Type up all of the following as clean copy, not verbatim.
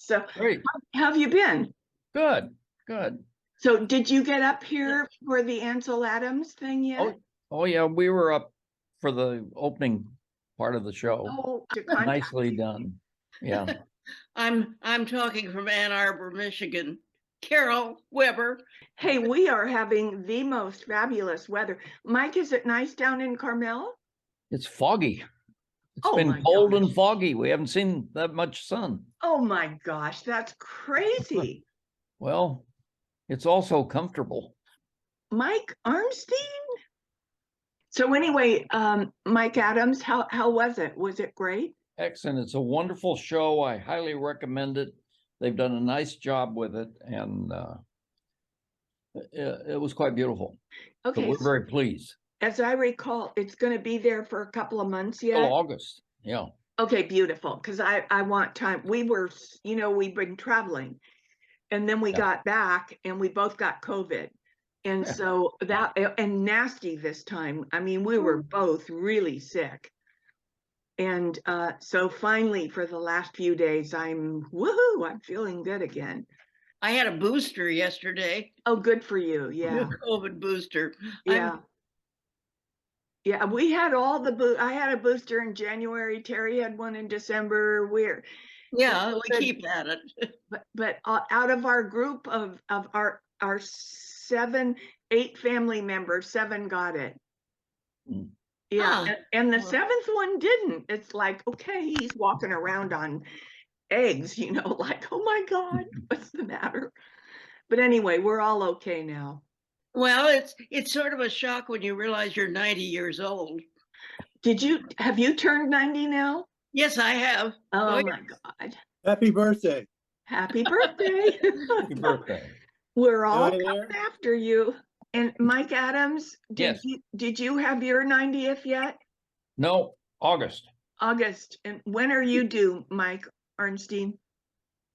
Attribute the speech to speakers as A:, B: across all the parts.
A: So
B: Great.
A: how have you been?
B: Good. Good.
A: So did you get up here for the Ansel Adams thing yet?
B: Oh yeah, we were up for the opening part of the show.
A: Oh,
B: Nicely done. Yeah.
C: I'm talking from Ann Arbor, Michigan. Carol Weber.
A: Hey, we are having the most fabulous weather. Mike, is it nice down in Carmel?
B: It's foggy. It's
A: Oh
B: been
A: my
B: cold
A: gosh.
B: and foggy. We haven't seen that much sun.
A: Oh my gosh, that's crazy.
B: Well, it's also comfortable.
A: Mike Arnstein? So anyway, Mike Adams, how was it? Was it great?
B: Excellent. It's a wonderful show. I highly recommend it. They've done a nice job with it, and it was quite beautiful.
A: Okay,
B: So we're very pleased.
A: as I recall, it's going to be there for a couple of months
B: Till
A: yet.
B: August. Yeah.
A: Okay, beautiful. Because I want time. We were, we've been traveling, and then we got back, and we both got COVID, and so that and nasty this time. I mean, we were both really sick, and so finally, for the last few days, I'm feeling good again.
C: I had a booster yesterday.
A: Oh, good for you. Yeah.
C: COVID booster.
A: Yeah. Yeah, we had all the I had a booster in January. Terry had one in December. We
C: keep at it.
A: But out of our group of our 8 family members, 7 got it. Yeah, and the 7th one didn't. It's like, okay, he's walking around on eggs, like, oh my God, what's the matter? But anyway, we're all okay now.
C: Well, it's sort of a shock when you realize you're 90 years old.
A: Have you turned 90 now?
C: Yes, I have.
A: Oh my God.
D: Happy birthday.
A: Happy birthday.
B: Happy birthday.
A: We're all coming after you. And Mike Adams,
B: Yes.
A: Did you have your 90th yet?
B: No, August.
A: August. And when are you due, Mike Arnstein?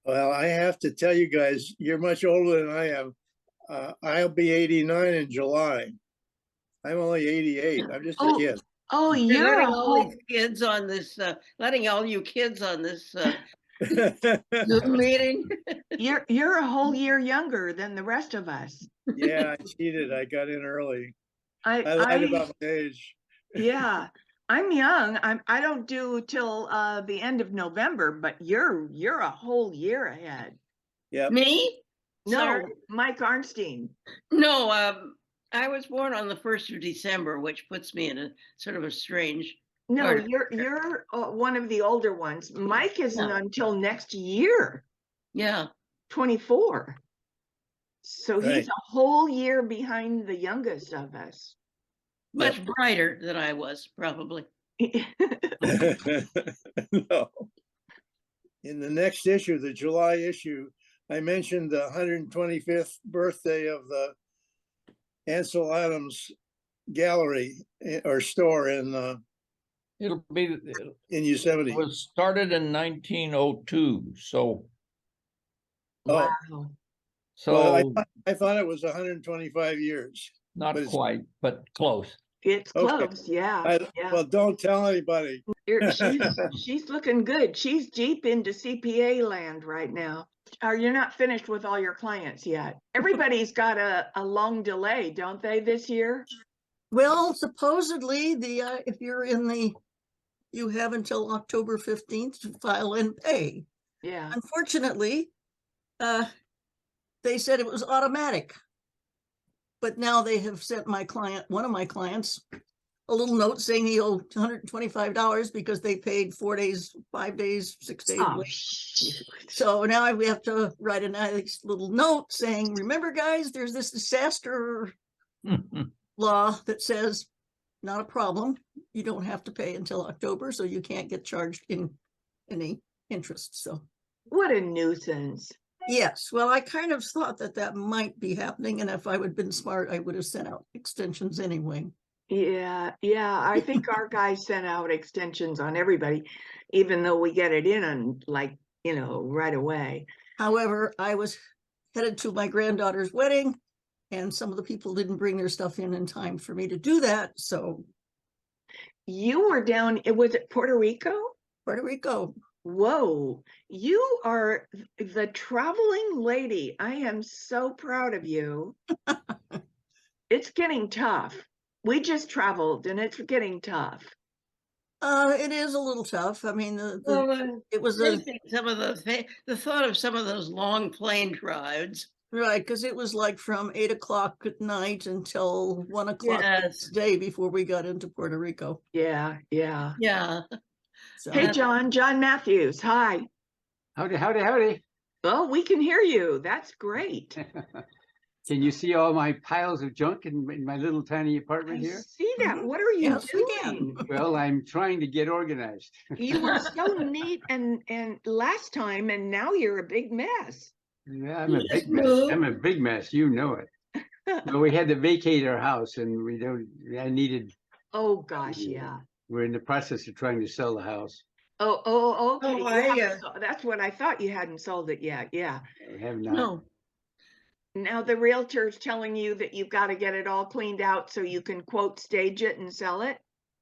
D: Well, I have to tell you guys, you're much older than I am. I'll be 89 in July. I'm only 88. I'm just a kid.
A: Oh, you're
C: letting all these kids on this, letting all you kids on this Zoom meeting.
A: You're a whole year younger than the rest of us.
D: Yeah, I cheated. I got in early. I lied about my age.
A: Yeah, I'm young. I don't do till the end of November, but you're a whole year ahead.
D: Yeah.
C: Me?
A: No,
C: Sorry.
A: Mike Arnstein.
C: No, I was born on the 1st of December, which puts me in a sort of a strange.
A: No, you're one of the older ones. Mike isn't until next year.
C: Yeah.
A: 24. So he's a whole year behind the youngest of us.
C: Much brighter than I was, probably.
D: No. In the next issue, the July issue, I mentioned the 125th birthday of the Ansel Adams gallery or store in
B: It'll be
D: in Yosemite.
B: It was started in 1902. So
A: Wow.
B: So
D: well, I thought it was 125 years.
B: Not quite, but close.
A: It's close, yeah.
D: Well, don't tell anybody.
A: She's looking good. She's deep into CPA land right now. You're not finished with all your clients yet. Everybody's got a long delay, don't they, this year?
E: Well, supposedly if you're you have until October 15th to file and pay.
A: Yeah.
E: Unfortunately, they said it was automatic. But now they have sent one of my clients, a little note saying he owed $125 because they paid 4 days, 5 days, 6 days.
A: Oh,
E: so now we have to write a nice little note saying, remember guys, there's this disaster law that says, not a problem. You don't have to pay until October, so you can't get charged in any interest. So
A: what a nuisance.
E: Yes, well, I kind of thought that might be happening, and if I would have been smart, I would have sent out extensions anyway.
A: Yeah, I think our guys sent out extensions on everybody, even though we get it in on right away.
E: However, I was headed to my granddaughter's wedding, and some of the people didn't bring their stuff in time for me to do that, so.
A: You were down, was it Puerto Rico?
E: Puerto Rico.
A: Whoa, you are the traveling lady. I am so proud of you. It's getting tough. We just traveled and it's getting tough.
E: It is a little tough. I mean,
C: Well,
E: it was a,
C: missing some of the thought of some of those long plane rides.
E: right, because it was like from 8 o'clock at night until 1 o'clock the
C: Yes.
E: next day before we got into Puerto Rico.
A: Yeah, yeah.
C: Yeah.
E: So,
A: Hey, John Matthews, hi.
F: Howdy, howdy, howdy.
A: Oh, we can hear you. That's great.
F: Can you see all my piles of junk in my little tiny
A: I
F: apartment here?
A: see that.
E: Mhm.
A: What are you
E: Yes, we can.
A: doing?
F: Well, I'm trying to get organized.
A: You were so neat and last time, and now you're a big mess.
F: Yeah, I'm
C: You
F: a
C: just
F: big mess.
C: moved.
F: I'm a big mess. You know it. But we had to vacate our house and I needed,
A: Oh gosh, yeah.
F: we're in the process of trying to sell the house.
A: Oh, okay.
C: Oh,
A: You haven't that's what I thought. You hadn't sold it yet. Yeah.
F: We have not.
C: No.
A: Now the realtor's telling you that you've got to get it all cleaned out so you can quote stage it and sell it.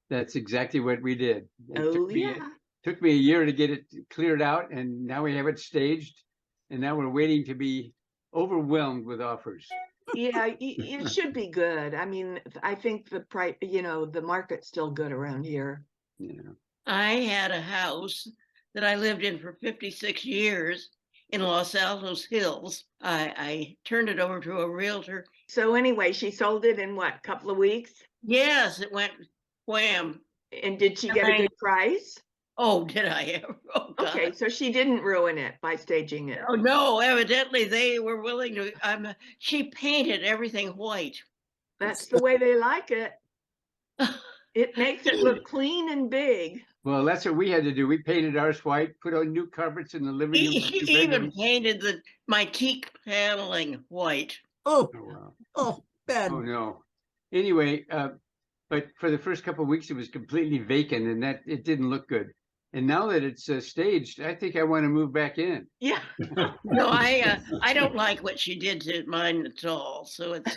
F: That's exactly what we did. It
A: Oh
F: took me,
A: yeah.
F: took me a year to get it cleared out and now we have it staged. And now we're waiting to be overwhelmed with offers.
A: Yeah, it should be good. I mean, I think the price, the market's still good around here.
F: Yeah.
C: I had a house that I lived in for 56 years in Los Altos Hills. I turned it over to a realtor.
A: So anyway, she sold it in what, couple of weeks?
C: Yes, it went wham.
A: And did she get a good price?
C: Oh, did I ever? Oh, God.
A: Okay, so she didn't ruin it by staging it.
C: Oh, no, evidently they were willing to, she painted everything white.
A: That's the way they like it. It makes it look clean and big.
F: Well, that's what we had to do. We painted ours white, put on new carpets in the living room.
C: He
F: two
C: even
F: bedrooms.
C: painted my teak paneling white.
E: oh,
F: Oh, wow.
E: oh, bad.
F: Oh, no. Anyway, but for the first couple of weeks, it was completely vacant and that it didn't look good. And now that it's staged, I think I want to move back in.
A: Yeah.
C: No, I don't like what she did to mine at all. So it's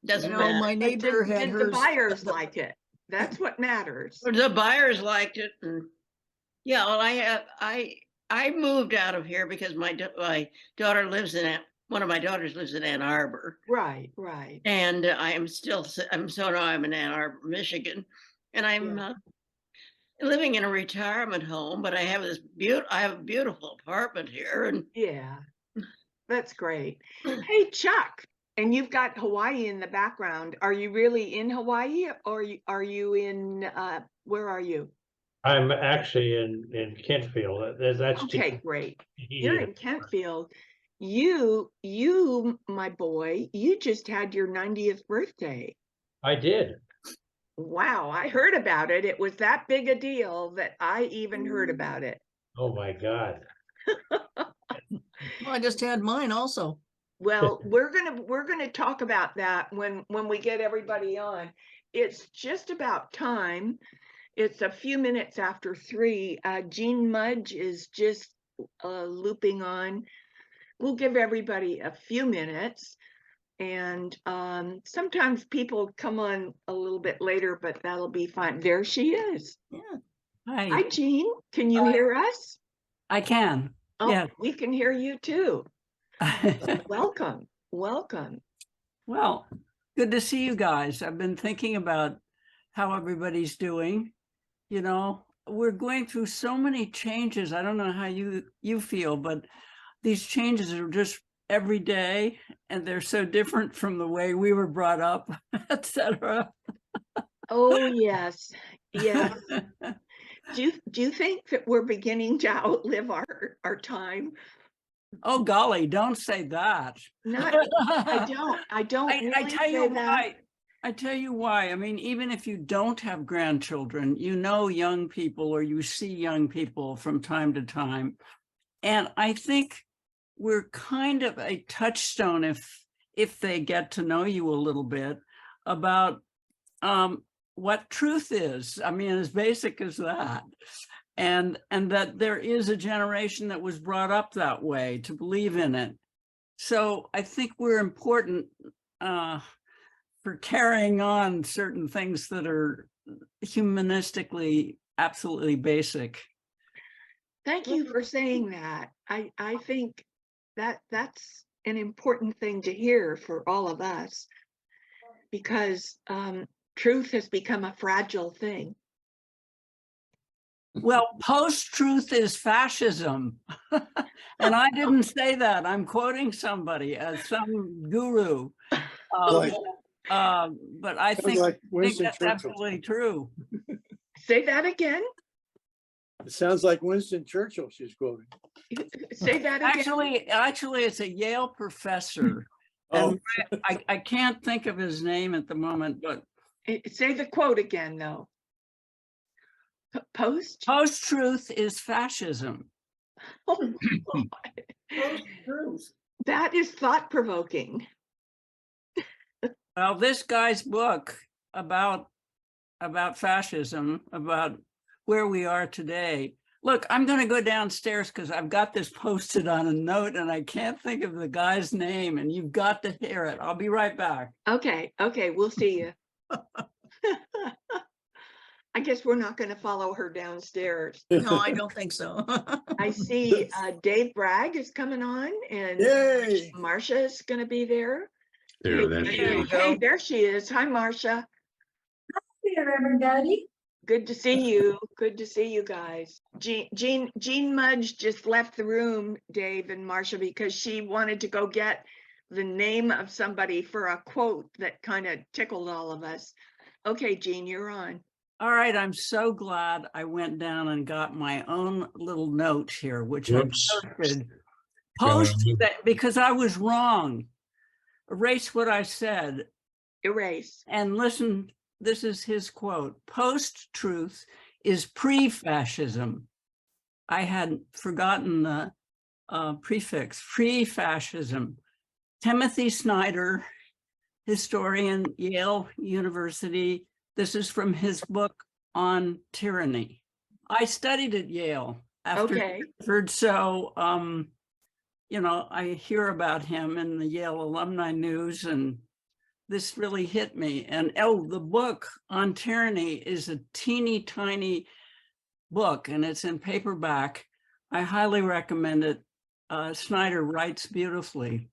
C: doesn't
E: No,
C: matter.
E: my
A: But
E: neighbor had
A: did
E: hers.
A: the buyers like it? That's what matters.
C: The buyers liked it, and yeah, well, I moved out of here because my daughter lives one of my daughters lives in Ann Arbor,
A: Right, right.
C: and now I'm in Ann Arbor, Michigan, and I'm living in a retirement home, but I have a beautiful apartment here, and
A: Yeah, that's great. Hey, Chuck, and you've got Hawaii in the background. Are you really in Hawaii or are you in, where are you?
G: I'm actually in Kentfield. That's
A: Okay, great. You're in Kentfield. You, my boy, you just had your 90th birthday.
G: I did.
A: Wow, I heard about it. It was that big a deal that I even heard about it.
G: Oh my God.
E: I just had mine also.
A: Well, we're gonna talk about that when we get everybody on. It's just about time. It's a few minutes after 3. Jean Mudge is just looping on. We'll give everybody a few minutes. And sometimes people come on a little bit later, but that'll be fine. There she is.
E: Yeah.
A: Hi,
H: Hi,
A: Jean. Can you hear us?
H: I can.
A: Oh,
H: Yeah.
A: we can hear you too. Welcome. Welcome.
H: Well, good to see you guys. I've been thinking about how everybody's doing. You know, we're going through so many changes. I don't know how you feel, but these changes are just every day, and they're so different from the way we were brought up, etc.
A: Oh, yes. Yes. Do you think that we're beginning to outlive our time?
H: Oh, golly, don't say that.
A: Not, I don't
H: I
A: really
H: tell
A: say
H: you
A: that.
H: why. I tell you why. I mean, even if you don't have grandchildren, you know young people or you see young people from time to time. And I think we're kind of a touchstone if they get to know you a little bit about what truth is. I mean, as basic as that. And that there is a generation that was brought up that way to believe in it. So I think we're important for carrying on certain things that are humanistically absolutely basic.
A: Thank you for saying that. I think that that's an important thing to hear for all of us, because truth has become a fragile thing.
H: Well, post-truth is fascism. And I didn't say that. I'm quoting somebody, some guru.
D: Like-
H: But I
D: Sounds
H: think,
D: like Winston
H: that's
D: Churchill.
H: absolutely true.
A: Say that again.
D: It sounds like Winston Churchill she's quoting.
A: Say that again.
H: Actually, it's a Yale professor.
D: Oh,
H: And I can't think of his name at the moment, but
A: Say the quote again, though.
H: post-truth is fascism.
A: Oh, that is thought-provoking.
H: Well, this guy's book about fascism, about where we are today. Look, I'm going to go downstairs because I've got this posted on a note and I can't think of the guy's name, and you've got to hear it. I'll be right back.
A: Okay, we'll see you. I guess we're not going to follow her downstairs.
E: No, I don't think so.
A: I see Dave Bragg is coming on, and
D: yay.
A: Marcia is going to be there.
I: There, there she
A: Hey,
I: is.
A: hey, there she is. Hi, Marcia.
J: There, everybody.
A: Good to see you. Good to see you guys. Jean Mudge just left the room, Dave and Marcia, because she wanted to go get the name of somebody for a quote that kind of tickled all of us. Okay, Jean, you're on.
H: All right, I'm so glad I went down and got my own little note here, which I
I: Whoops.
H: posted that because I was wrong. Erase what I said
A: Erase.
H: and listen. This is his quote: "Post-truth is pre-fascism." I had forgotten the prefix, pre-fascism. Timothy Snyder, historian, Yale University. This is from his book on tyranny. I studied at Yale after Stanford, so you know, I hear about him in the Yale alumni news, and this really hit me. And oh, the book on tyranny is a teeny tiny book, and it's in paperback. I highly recommend it. Snyder writes beautifully.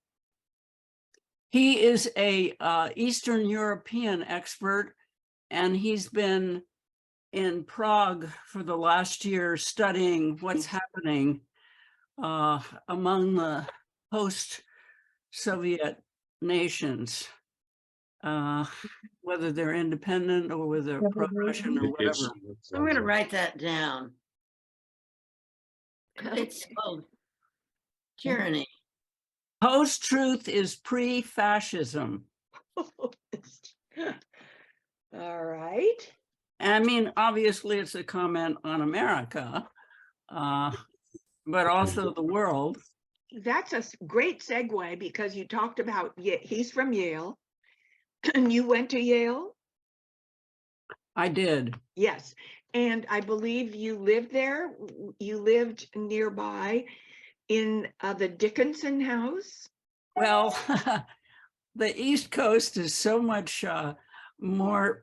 H: He is a Eastern European expert, and he's been in Prague for the last year studying what's happening among the post-Soviet nations, whether they're independent or whether they're pro-Russian or whatever.
C: I'm going to write that down. It's called tyranny.
H: Post-truth is pre-fascism.
A: All right.
H: I mean, obviously it's a comment on America, but also the world.
A: That's a great segue, because you talked about, he's from Yale and you went to Yale.
H: I did.
A: Yes. And I believe you lived there. You lived nearby in the Dickinson house.
H: Well, the East Coast is so much more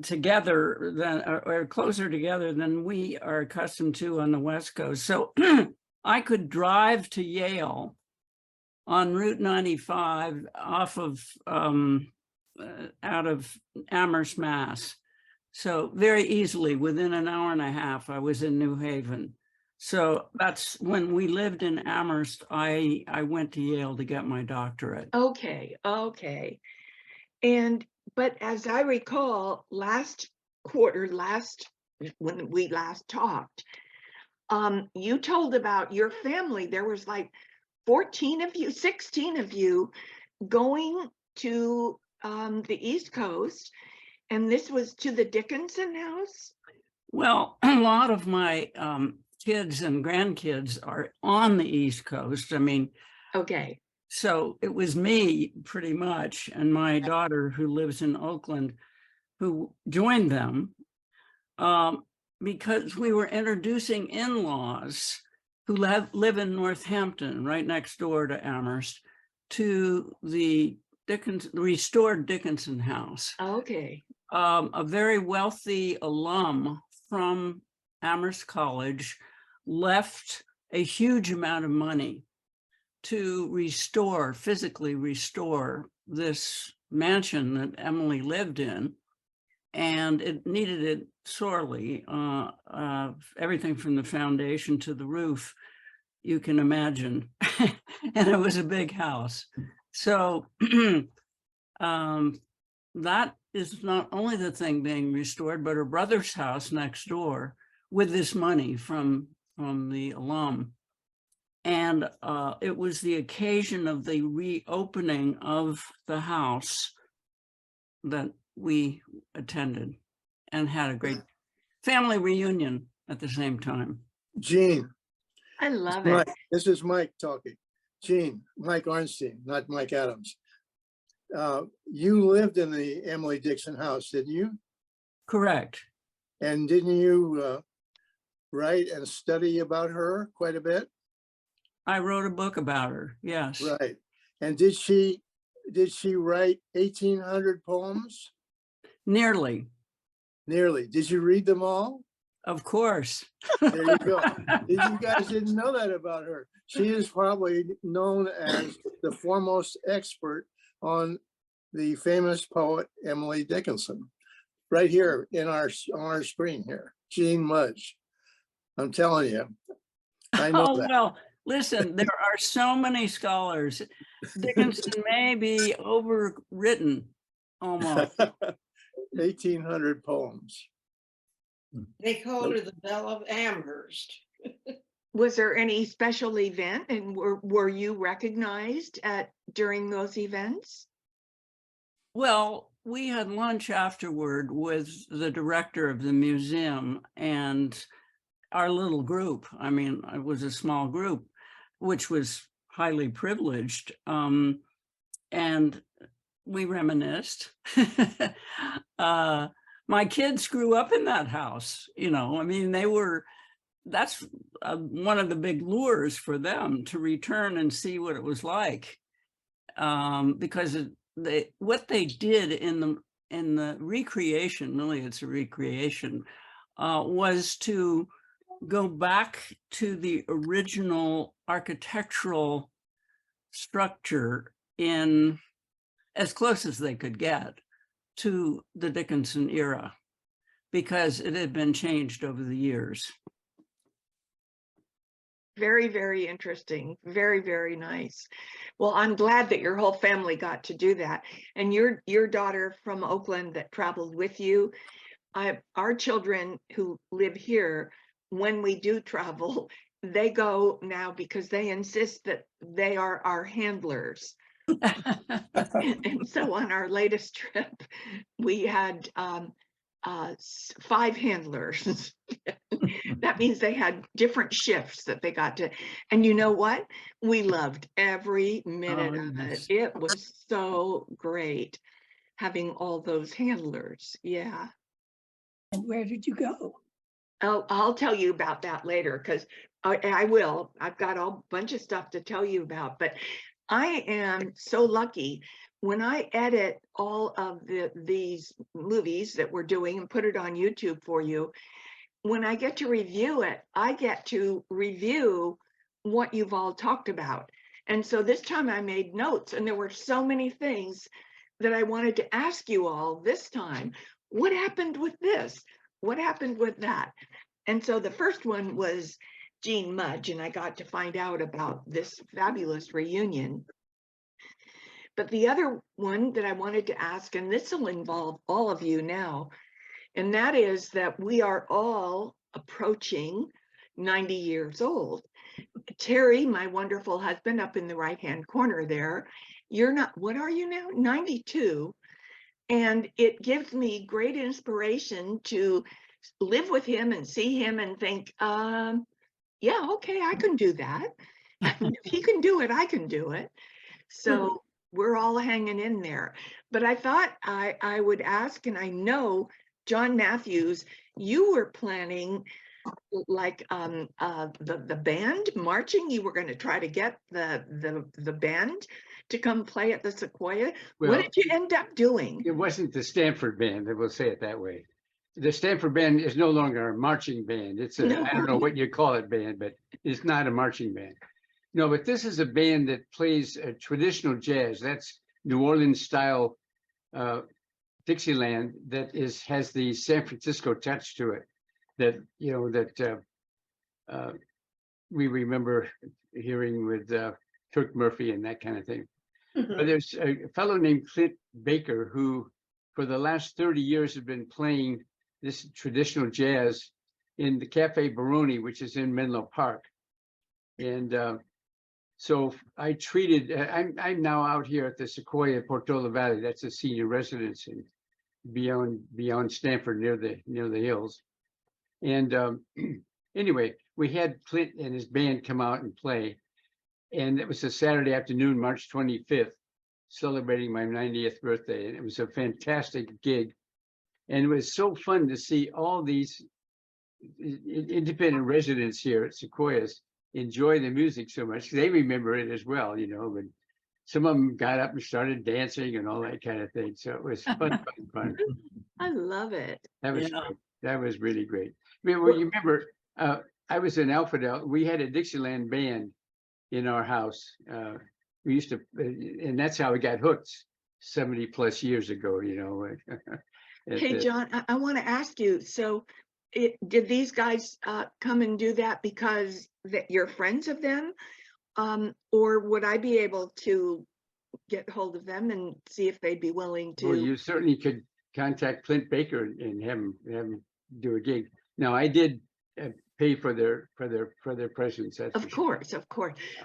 H: together than, or closer together than we are accustomed to on the West Coast. So I could drive to Yale on Route 95 off of out of Amherst, Mass. So very easily, within an hour and a half, I was in New Haven. So that's when we lived in Amherst. I went to Yale to get my doctorate.
A: Okay. But as I recall, when we last talked, you told about your family. There was like 14 of you, 16 of you going to the East Coast, and this was to the Dickinson house?
H: Well, a lot of my kids and grandkids are on the East Coast. I mean,
A: okay.
H: So it was me pretty much, and my daughter who lives in Oakland, who joined them because we were introducing in-laws who live in Northampton, right next door to Amherst, to the restored Dickinson house.
A: Okay.
H: A very wealthy alum from Amherst College left a huge amount of money to physically restore this mansion that Emily lived in. And it needed it sorely, everything from the foundation to the roof, you can imagine. And it was a big house. So that is not only the thing being restored, but her brother's house next door with this money from the alum. And it was the occasion of the reopening of the house that we attended and had a great family reunion at the same time.
D: Gene,
A: I love it.
D: Mike, this is Mike talking. Gene, Mike Arnstein, not Mike Adams. You lived in the Emily Dixon house, didn't you?
H: Correct.
D: And didn't you write and study about her quite a bit?
H: I wrote a book about her, yes.
D: Right. And did she write 1,800 poems?
H: Nearly.
D: Nearly. Did you read them all?
H: Of course.
D: There you go. You guys didn't know that about her. She is probably known as the foremost expert on the famous poet Emily Dickinson. Right here on our screen here, Jean Mudge. I'm telling you, I know that.
H: Well, listen, there are so many scholars. Dickinson may be overwritten almost.
D: 1,800 poems.
C: They called her the Belle of Amherst.
A: Was there any special event, and were you recognized during those events?
H: Well, we had lunch afterward with the director of the museum and our little group. I mean, it was a small group, which was highly privileged. And we reminisced. My kids grew up in that house, you know, I mean, that's one of the big lures for them to return and see what it was like. Because what they did in the recreation, really it's a recreation, was to go back to the original architectural structure in as close as they could get to the Dickinson era, because it had been changed over the years.
A: Very, very interesting. Very, very nice. Well, I'm glad that your whole family got to do that. And your daughter from Oakland that traveled with you, our children who live here, when we do travel, they go now because they insist that they are our handlers. And so on our latest trip, we had 5 handlers. That means they had different shifts that they got to. And you know what? We loved every minute of it. It was so great having all those handlers. Yeah.
J: And where did you go?
A: I'll tell you about that later, because I will. I've got a bunch of stuff to tell you about, but I am so lucky when I edit all of these movies that we're doing and put it on YouTube for you. When I get to review it, I get to review what you've all talked about. And so this time I made notes, and there were so many things that I wanted to ask you all this time. What happened with this? What happened with that? And so the first one was Jean Mudge, and I got to find out about this fabulous reunion. But the other one that I wanted to ask, and this will involve all of you now, and that is that we are all approaching 90 years old. Terry, my wonderful husband, up in the right-hand corner there, you're not, what are you now? 92. And it gives me great inspiration to live with him and see him and think, yeah, okay, I can do that. If he can do it, I can do it. So we're all hanging in there. But I thought I would ask, and I know, John Matthews, you were planning like the band marching. You were going to try to get the band to come play at the Sequoia.
F: Well,
A: what did you end up doing?
F: It wasn't the Stanford band, we'll say it that way. the Stanford band is no longer a marching band. It's a,
A: No.
F: I don't know what you call it band, but it's not a marching band. No, but this is a band that plays traditional jazz. That's New Orleans style Dixieland that has the San Francisco touch to it. That we remember hearing with Kirk Murphy and that kind of thing. But there's a fellow named Clint Baker who, for the last 30 years, has been playing this traditional jazz in the Cafe Baroni, which is in Menlo Park. And so I treated, I'm now out here at the Sequoia Portola Valley. That's a senior residence in beyond Stanford near the hills. And anyway, we had Clint and his band come out and play. And it was a Saturday afternoon, March 25th, celebrating my 90th birthday. And it was a fantastic gig. And it was so fun to see all these independent residents here at Sequoias enjoy the music so much. They remember it as well, but some of them got up and started dancing and all that kind of thing. So it was fun.
A: I love it.
F: That was
H: Yeah.
F: great. That was really great. I mean, well, you remember, I was in Alphaville. We had a Dixieland band in our house. We used to, and that's how we got hooked 70 plus years ago,
A: Hey, John, I want to ask you, so did these guys come and do that because that you're friends of them? Or would I be able to get hold of them and see if they'd be willing to?
F: Well, you certainly could contact Clint Baker and have him do a gig. Now, I did pay for their presence. That's
A: Of course.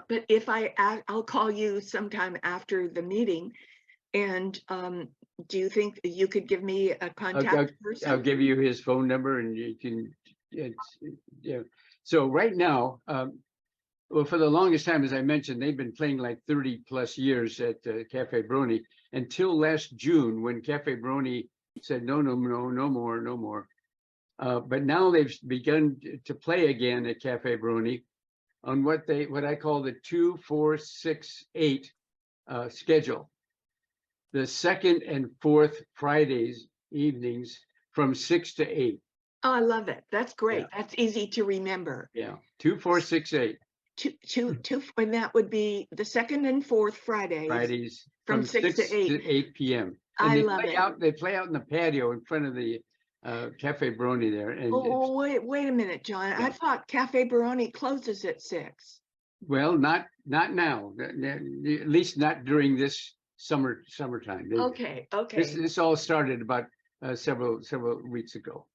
A: But if I'll call you sometime after the meeting. And do you think you could give me a contact person?
F: I'll give you his phone number and you can, yeah. So right now, well, for the longest time, as I mentioned, they've been playing like 30 plus years at Cafe Brony until last June when Cafe Brony said, no more. But now they've begun to play again at Cafe Brony on what I call the 2-4-6-8 schedule. The second and fourth Fridays evenings from 6 to 8.
A: Oh, I love it. That's great.
F: Yeah.
A: That's easy to remember.
F: Yeah, 2-4-6-8.
A: And that would be the second and fourth
F: Fridays
A: from 6 to
F: 8 p.m. And
A: I
F: they
A: love
F: play
A: it.
F: They play out in the patio in front of the Cafe Brony there. And
A: Oh, wait a minute, John. I
F: Yeah.
A: thought Cafe Baroni closes at 6.
F: well, not now. At least not during this summertime.
A: Okay.
F: This all started about several weeks ago.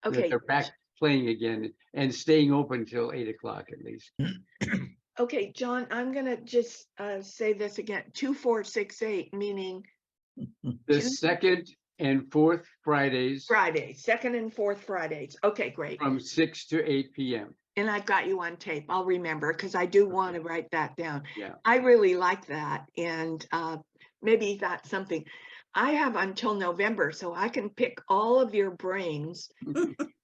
F: That
A: Okay.
F: they're back playing again and staying open till 8 o'clock at least.
A: Okay, John, I'm gonna just say this again. 2-4-6-8, meaning
F: The second and fourth Fridays
A: Friday, second and fourth Fridays. Okay, great.
F: from 6 to 8 p.m.
A: And I've got you on tape. I'll remember because I do want to write that down.
F: Yeah.
A: I really like that. And maybe that's something I have until November, so I can pick all of your brains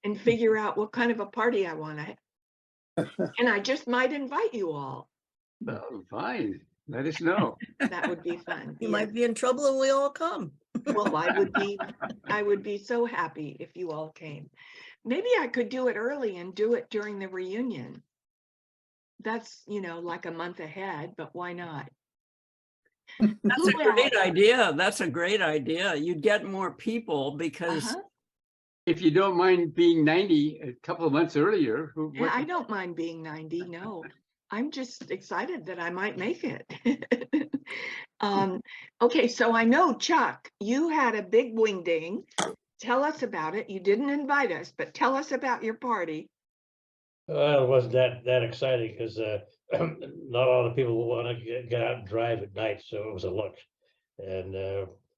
A: and figure out what kind of a party I want to have. And I just might invite you all.
F: Oh, fine. Let us know.
A: That would be fun.
E: You
A: Yes.
E: might be in trouble and we all come.
A: Well, I would be so happy if you all came. Maybe I could do it early and do it during the reunion. That's, like a month ahead, but why not?
H: That's a
A: Who
H: great
A: else?
H: idea. That's a great idea. You'd get more people because
A: Uh-huh.
F: If you don't mind being 90 a couple of months earlier,
A: Yeah, I don't mind being 90, no. I'm just excited that I might make it. Okay, so I know, Chuck, you had a big wing ding. Tell us about it. You didn't invite us, but tell us about your party.
G: Well, it wasn't that exciting because not all the people want to get out and drive at night, so it was a look. And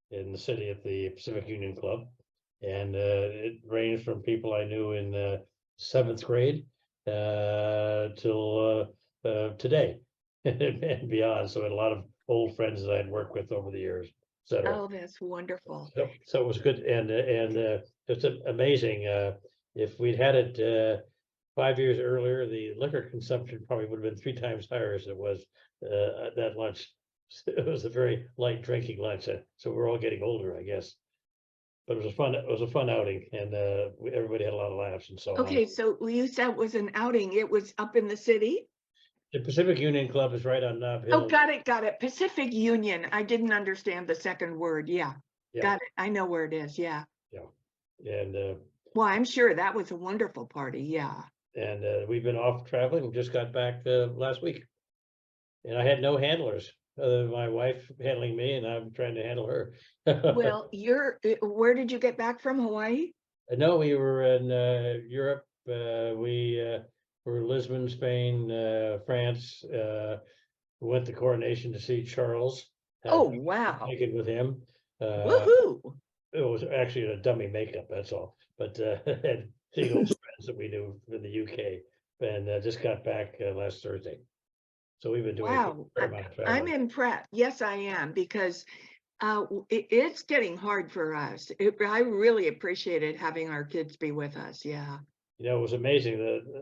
G: in the city at the Pacific Union Club, and it ranged from people I knew in 7th grade till today and beyond. So I had a lot of old friends that I had worked with over the years, et cetera.
A: Oh, that's wonderful.
G: So it was good, and it's amazing. If we'd had it 5 years earlier, the liquor consumption probably would have been 3 times higher as it was at that lunch. It was a very light drinking lunch, so we're all getting older, I guess. But it was a fun outing, and everybody had a lot of laughs and so on.
A: Okay, so you said it was an outing. It was up in the city?
G: The Pacific Union Club is right on Nob
A: Oh,
G: Hill.
A: got it, got it. Pacific Union. I didn't understand the second word. Yeah,
G: Yeah,
A: got it. I know where it is. Yeah.
G: and
A: Well, I'm sure that was a wonderful party. Yeah.
G: we've been off traveling. We just got back last week, and I had no handlers other than my wife handling me, and I'm trying to handle her.
A: Well, where did you get back from? Hawaii?
G: No, we were in Europe. We were Lisbon, Spain, France. Went to Coronation to see Charles.
A: Oh, wow.
G: Naked with him.
A: Woohoo.
G: It was actually a dummy makeup, that's all. But had seeing old friends that we knew in the UK, and just got back last Thursday. So we've been doing a
A: Wow.
G: fair amount of
A: I'm
G: traveling.
A: impressed. Yes, I am, because it's getting hard for us. I really appreciated having our kids be with us. Yeah.
G: You know, it was amazing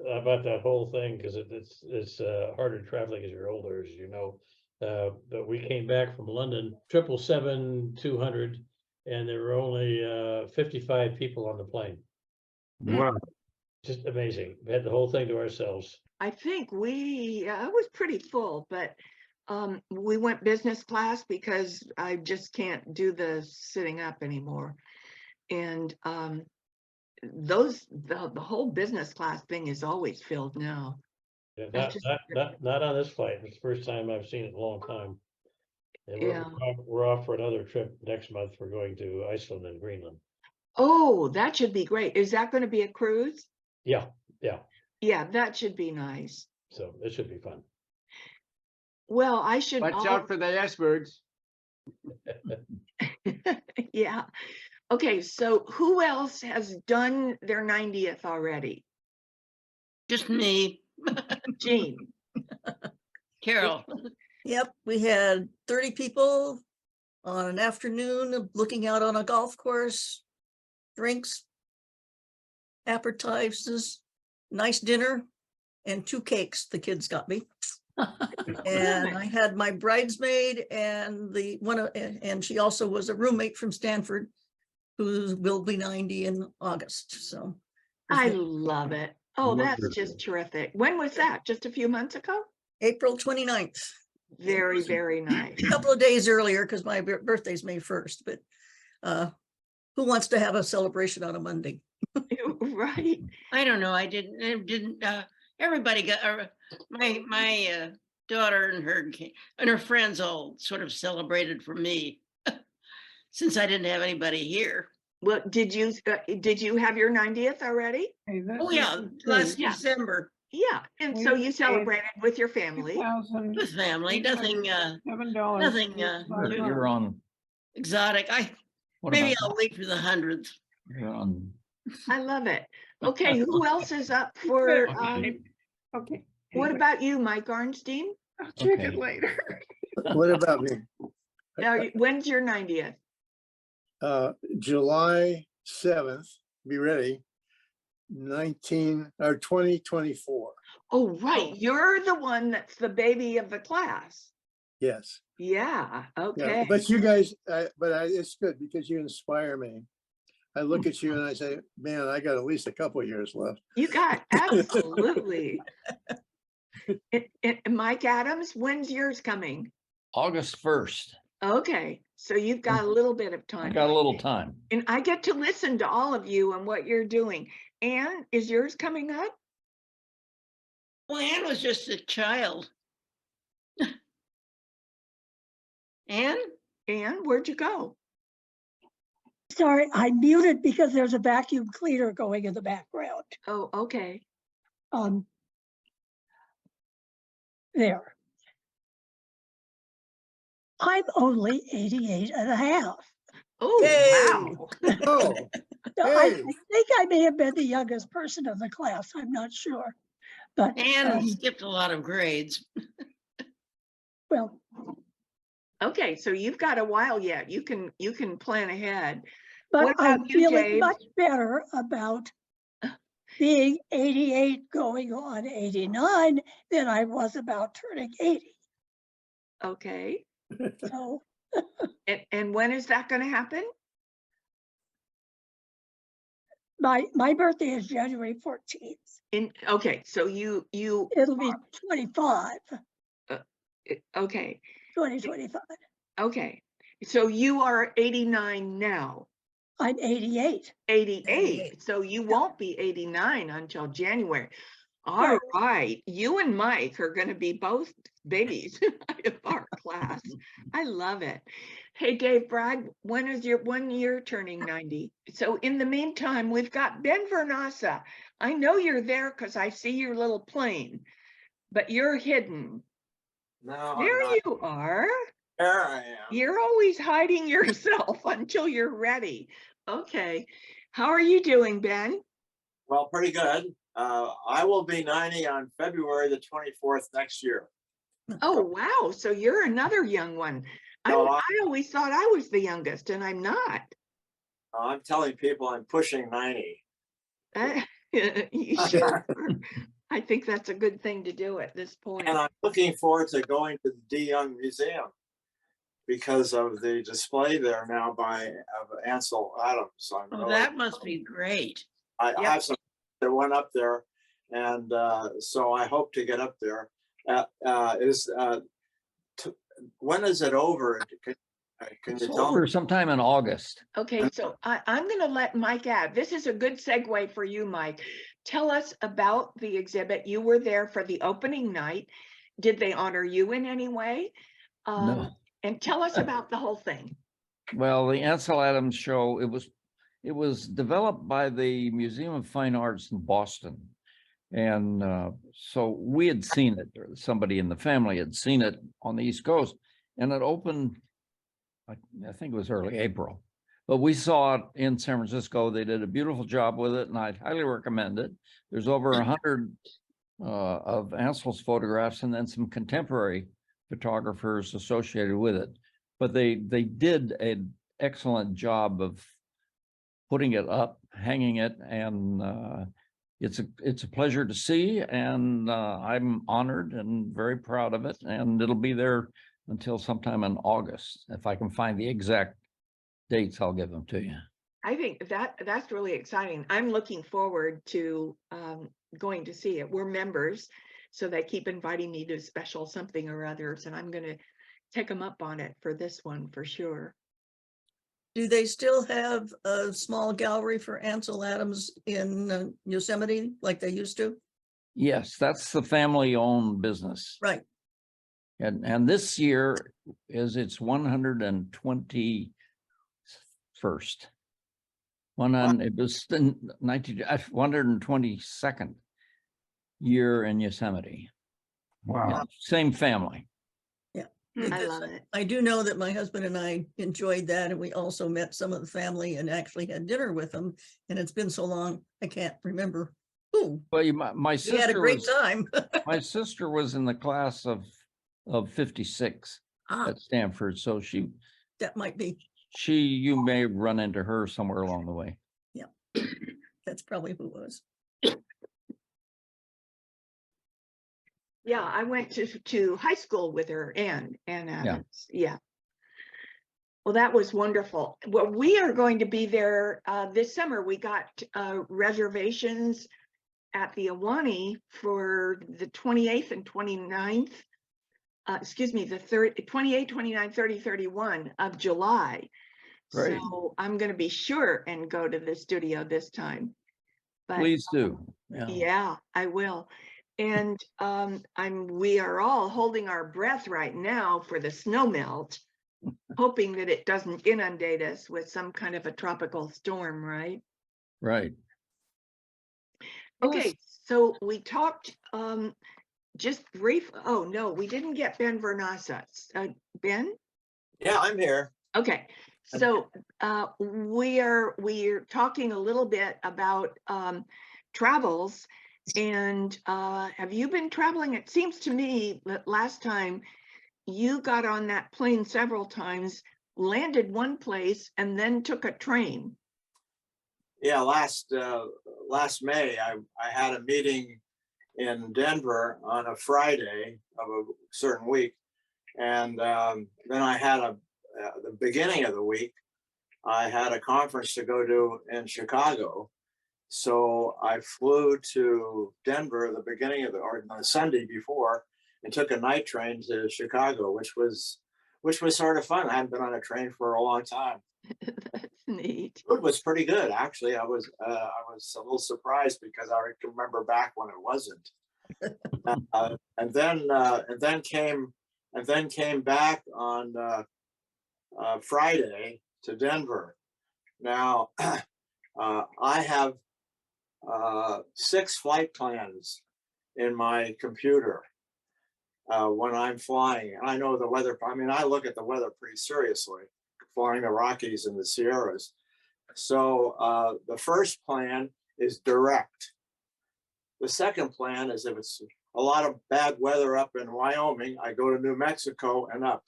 G: about that whole thing, because it's harder traveling as you're older, as you know. But we came back from London, 777-200, and there were only 55 people on the plane.
F: Wow.
G: Just amazing. We had the whole thing to ourselves.
A: I think it was pretty full, but we went business class because I just can't do the sitting up anymore. And the whole business class thing is always filled now.
G: Yeah,
A: That's just-
G: not on this flight. It's the first time I've seen it in a long time. And
A: Yeah.
G: we're off for another trip next month. We're going to Iceland and Greenland.
A: Oh, that should be great. Is that going to be a cruise?
G: Yeah.
A: Yeah, that should be nice.
G: So it should be fun.
A: Well, I should.
F: Watch out for the icebergs.
A: Yeah. Okay, so who else has done their 90th already?
C: Just me,
A: Jean.
C: Carol.
E: Yep, we had 30 people on an afternoon of looking out on a golf course, drinks, appetizers, nice dinner, and 2 cakes the kids got me. And I had my bridesmaid and and she also was a roommate from Stanford who will be 90 in August. So
A: I love it. Oh, that's
F: Wonderful.
A: just terrific. When was that? Just a few months ago?
E: April 29th.
A: Very, very nice.
E: A couple of days earlier because my birthday's May 1st, but who wants to have a celebration on a Monday?
A: Right.
C: I don't know. I didn't. Everybody got my daughter and her friends all sort of celebrated for me, since I didn't have anybody here.
A: Well, did you have your 90th already?
C: Oh yeah, last
A: Yeah.
C: December
A: Yeah. And so you celebrated with your family.
C: with family. Nothing. Nothing
B: You're on,
C: exotic.
B: what
C: Maybe
B: about,
C: I'll wait for the 100th.
B: you're on,
A: I love it. Okay, who else is up for,
J: Okay.
A: what about you, Mike Arnstein?
J: I'll check
B: Okay.
J: it later.
D: What about me?
A: Now, when's your 90th?
D: July 7th, be ready, 2024.
A: Oh, right. You're the one that's the baby of the class.
D: Yes.
A: Yeah.
D: Yeah,
A: Okay.
D: but you guys, it's good because you inspire me. I look at you and I say, man, I got at least a couple of years left.
A: You got absolutely. And Mike Adams, when's yours coming?
B: August 1st.
A: Okay, so you've got a little bit of
B: I
A: time.
B: got a little time.
A: And I get to listen to all of you and what you're doing. Anne, is yours coming up?
C: Well, Anne was just a child. Anne?
A: Anne, where'd you go?
J: Sorry, I muted because there's a vacuum cleaner going in the background.
A: Oh, okay.
J: There. I'm only 88 and a half.
A: Oh,
E: Yay.
A: wow.
D: Oh,
J: So I
D: Hey.
J: think I may have been the youngest person in the class. I'm not sure. But
C: Anne skipped a lot of grades.
J: well,
A: Okay, so you've got a while yet. You can plan ahead.
J: but
A: What
J: I'm
A: about you,
J: feeling
A: Dave?
J: much better about being 88 going on 89 than I was about turning 80.
A: Okay.
J: So
A: And when is that going to happen?
J: My birthday is January 14th.
A: Okay, so you,
J: It'll be 25,
A: okay,
J: 2025.
A: okay. So you are 89 now,
J: I'm 88.
A: 88. So you won't be 89 until January. All right, you and Mike are going to be both babies of our class. I love it. Hey, Dave Bragg, when is your 1 year turning 90? So in the meantime, we've got Ben Vernassa. I know you're there because I see your little plane, but you're hidden.
I: No,
A: There
I: I'm not.
A: you are.
I: There I am.
A: You're always hiding yourself until you're ready. Okay. How are you doing, Ben?
I: Well, pretty good. I will be 90 on February the 24th next year.
A: Oh, wow. So you're another young one. I always thought I was the youngest, and I'm not.
I: I'm telling people I'm pushing 90.
A: You sure are. I think that's a good thing to do at this point.
I: And I'm looking forward to going to the De Young Museum because of the display there now of Ansel Adams.
C: Oh, that must be great.
I: I have some that went up there, and so I hope to get up there. When is it over? Can
B: It's
I: you tell
B: over
I: me?
B: sometime in August.
A: Okay, so I'm going to let Mike add. This is a good segue for you, Mike. Tell us about the exhibit. You were there for the opening night. Did they honor you in any way?
B: No.
A: And tell us about the whole thing.
B: Well, the Ansel Adams show, it was developed by the Museum of Fine Arts in Boston. And so we had seen it, or somebody in the family had seen it on the East Coast, and it opened, I think it was early April. But we saw it in San Francisco. They did a beautiful job with it, and I'd highly recommend it. There's over 100 of Ansel's photographs, and then some contemporary photographers associated with it. But they did an excellent job of putting it up, hanging it, and it's a pleasure to see, and I'm honored and very proud of it. And it'll be there until sometime in August. If I can find the exact dates, I'll give them to you.
A: I think that's really exciting. I'm looking forward to going to see it. We're members, so they keep inviting me to special something or others, and I'm going to take them up on it for this one for sure.
E: Do they still have a small gallery for Ansel Adams in Yosemite like they used to?
B: Yes, that's the family-owned business.
E: Right.
B: And this year is its 121st. It was the 122nd year in Yosemite.
F: Wow.
B: Yeah, same family.
A: I
E: Because
A: love it.
E: I do know that my husband and I enjoyed that, and we also met some of the family and actually had dinner with them. And it's been so long, I can't remember who.
B: Well, my
E: We
B: sister
E: had a great
B: was,
E: time.
B: my sister was in the class of 56 at Stanford, so
E: That might be,
B: you may run into her somewhere along the way.
E: that's probably who it was.
A: Yeah, I went to high school with her, Ann Adams. Yeah. Well, that was wonderful. Well, we are going to be there this summer. We got reservations at the Ahwahnee for the 28th and 29th. Excuse me, the 28, 29, 30, 31 of July.
B: Great.
A: So I'm going to be sure and go to the studio this time. But,
B: Please do.
A: yeah, I will. And we are all holding our breath right now for the snow melt, hoping that it doesn't inundate us with some kind of a tropical storm, right?
B: Right.
A: Okay, so we talked just brief. Oh no, we didn't get Ben Vernassa. Ben?
I: Yeah, I'm here.
A: Okay, so we're talking a little bit about travels. And have you been traveling? It seems to me that last time you got on that plane several times, landed one place, and then took a train.
I: Yeah, last May, I had a meeting in Denver on a Friday of a certain week, and then I had the beginning of the week, I had a conference to go to in Chicago, So I flew to Denver the beginning of or the Sunday before and took a night train to Chicago, which was sort of fun. I hadn't been on a train for a long time.
A: That's neat.
I: Food was pretty good, actually. I was a little surprised because I can remember back when it wasn't. And then came back on Friday to Denver. Now I have 6 flight plans in my computer when I'm flying. And I know the weather. I mean, I look at the weather pretty seriously, flying the Rockies and the Sierras. So the first plan is direct. The second plan is if it's a lot of bad weather up in Wyoming, I go to New Mexico and up.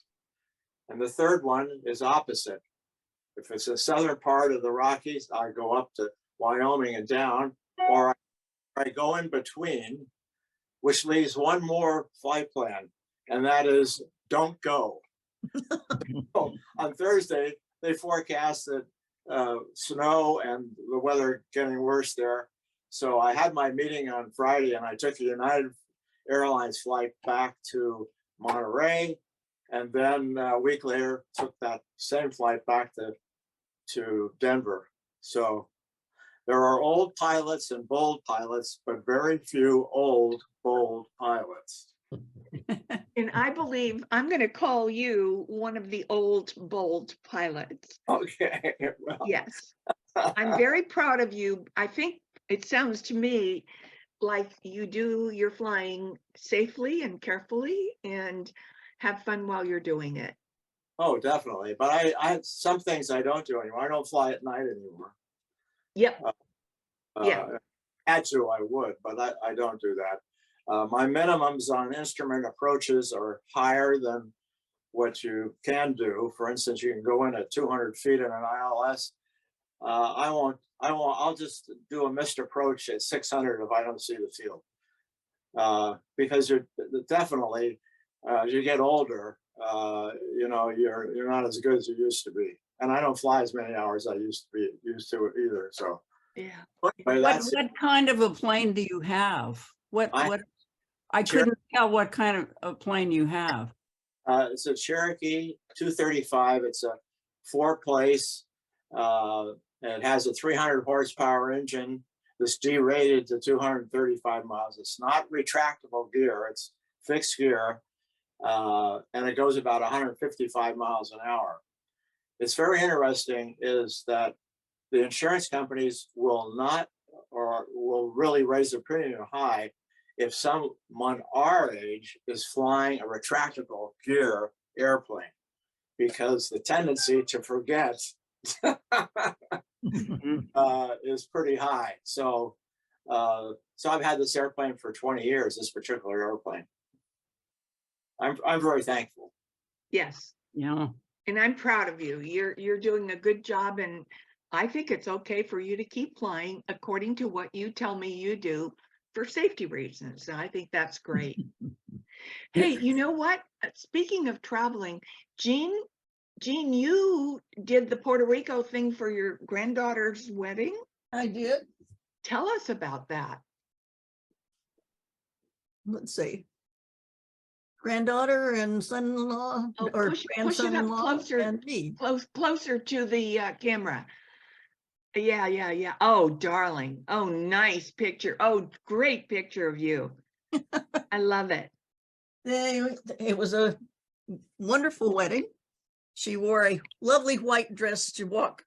I: And the third one is opposite. If it's the southern part of the Rockies, I go up to Wyoming and down, or I go in between, which leaves one more flight plan, and that is don't go. So on Thursday, they forecast that snow and the weather getting worse there. So I had my meeting on Friday and I took a United Airlines flight back to Monterey. And then a week later, took that same flight back to Denver. So there are old pilots and bold pilots, but very few old, bold pilots.
A: And I believe I'm going to call you one of the old, bold pilots.
I: Okay. Well,
A: Yes. I'm very proud of you. I think it sounds to me like you do your flying safely and carefully and have fun while you're doing it.
I: oh, definitely. But I some things I don't do anymore. I don't fly at night anymore.
A: Yep. Yeah.
I: Had to, I would, but I don't do that. My minimums on instrument approaches are higher than what you can do. For instance, you can go in at 200 feet in an ILS. I'll just do a missed approach at 600 if I don't see the field. Because you're definitely, as you get older, you're not as good as you used to be. And I don't fly as many hours as I used to either. So
A: Yeah.
I: anyway, that's
H: What kind of a plane do you have? I couldn't tell what kind of a plane you have.
I: it's a Cherokee 235. It's a 4-place. It has a 300 horsepower engine that's derated to 235 miles. It's not retractable gear, it's fixed gear, and it goes about 155 miles an hour. It's very interesting is that the insurance companies will not or will really raise the premium high if someone our age is flying a retractable gear airplane, because the tendency to forget is pretty high. So I've had this airplane for 20 years, this particular airplane. I'm very thankful.
A: Yes.
H: Yeah.
A: And I'm proud of you. You're doing a good job, and I think it's okay for you to keep flying according to what you tell me you do for safety reasons. I think that's great. Hey, you know what? Speaking of traveling, Jean, you did the Puerto Rico thing for your granddaughter's wedding.
E: I did.
A: Tell us about that.
E: Let's see. Granddaughter and son-in-law
A: Oh,
E: or
A: push it up
E: grandson-in-law
A: closer.
E: and me.
A: Closer to the camera. Yeah. Oh, darling. Oh, nice picture. Oh, great picture of you. I love it.
E: It was a wonderful wedding. She wore a lovely white dress to walk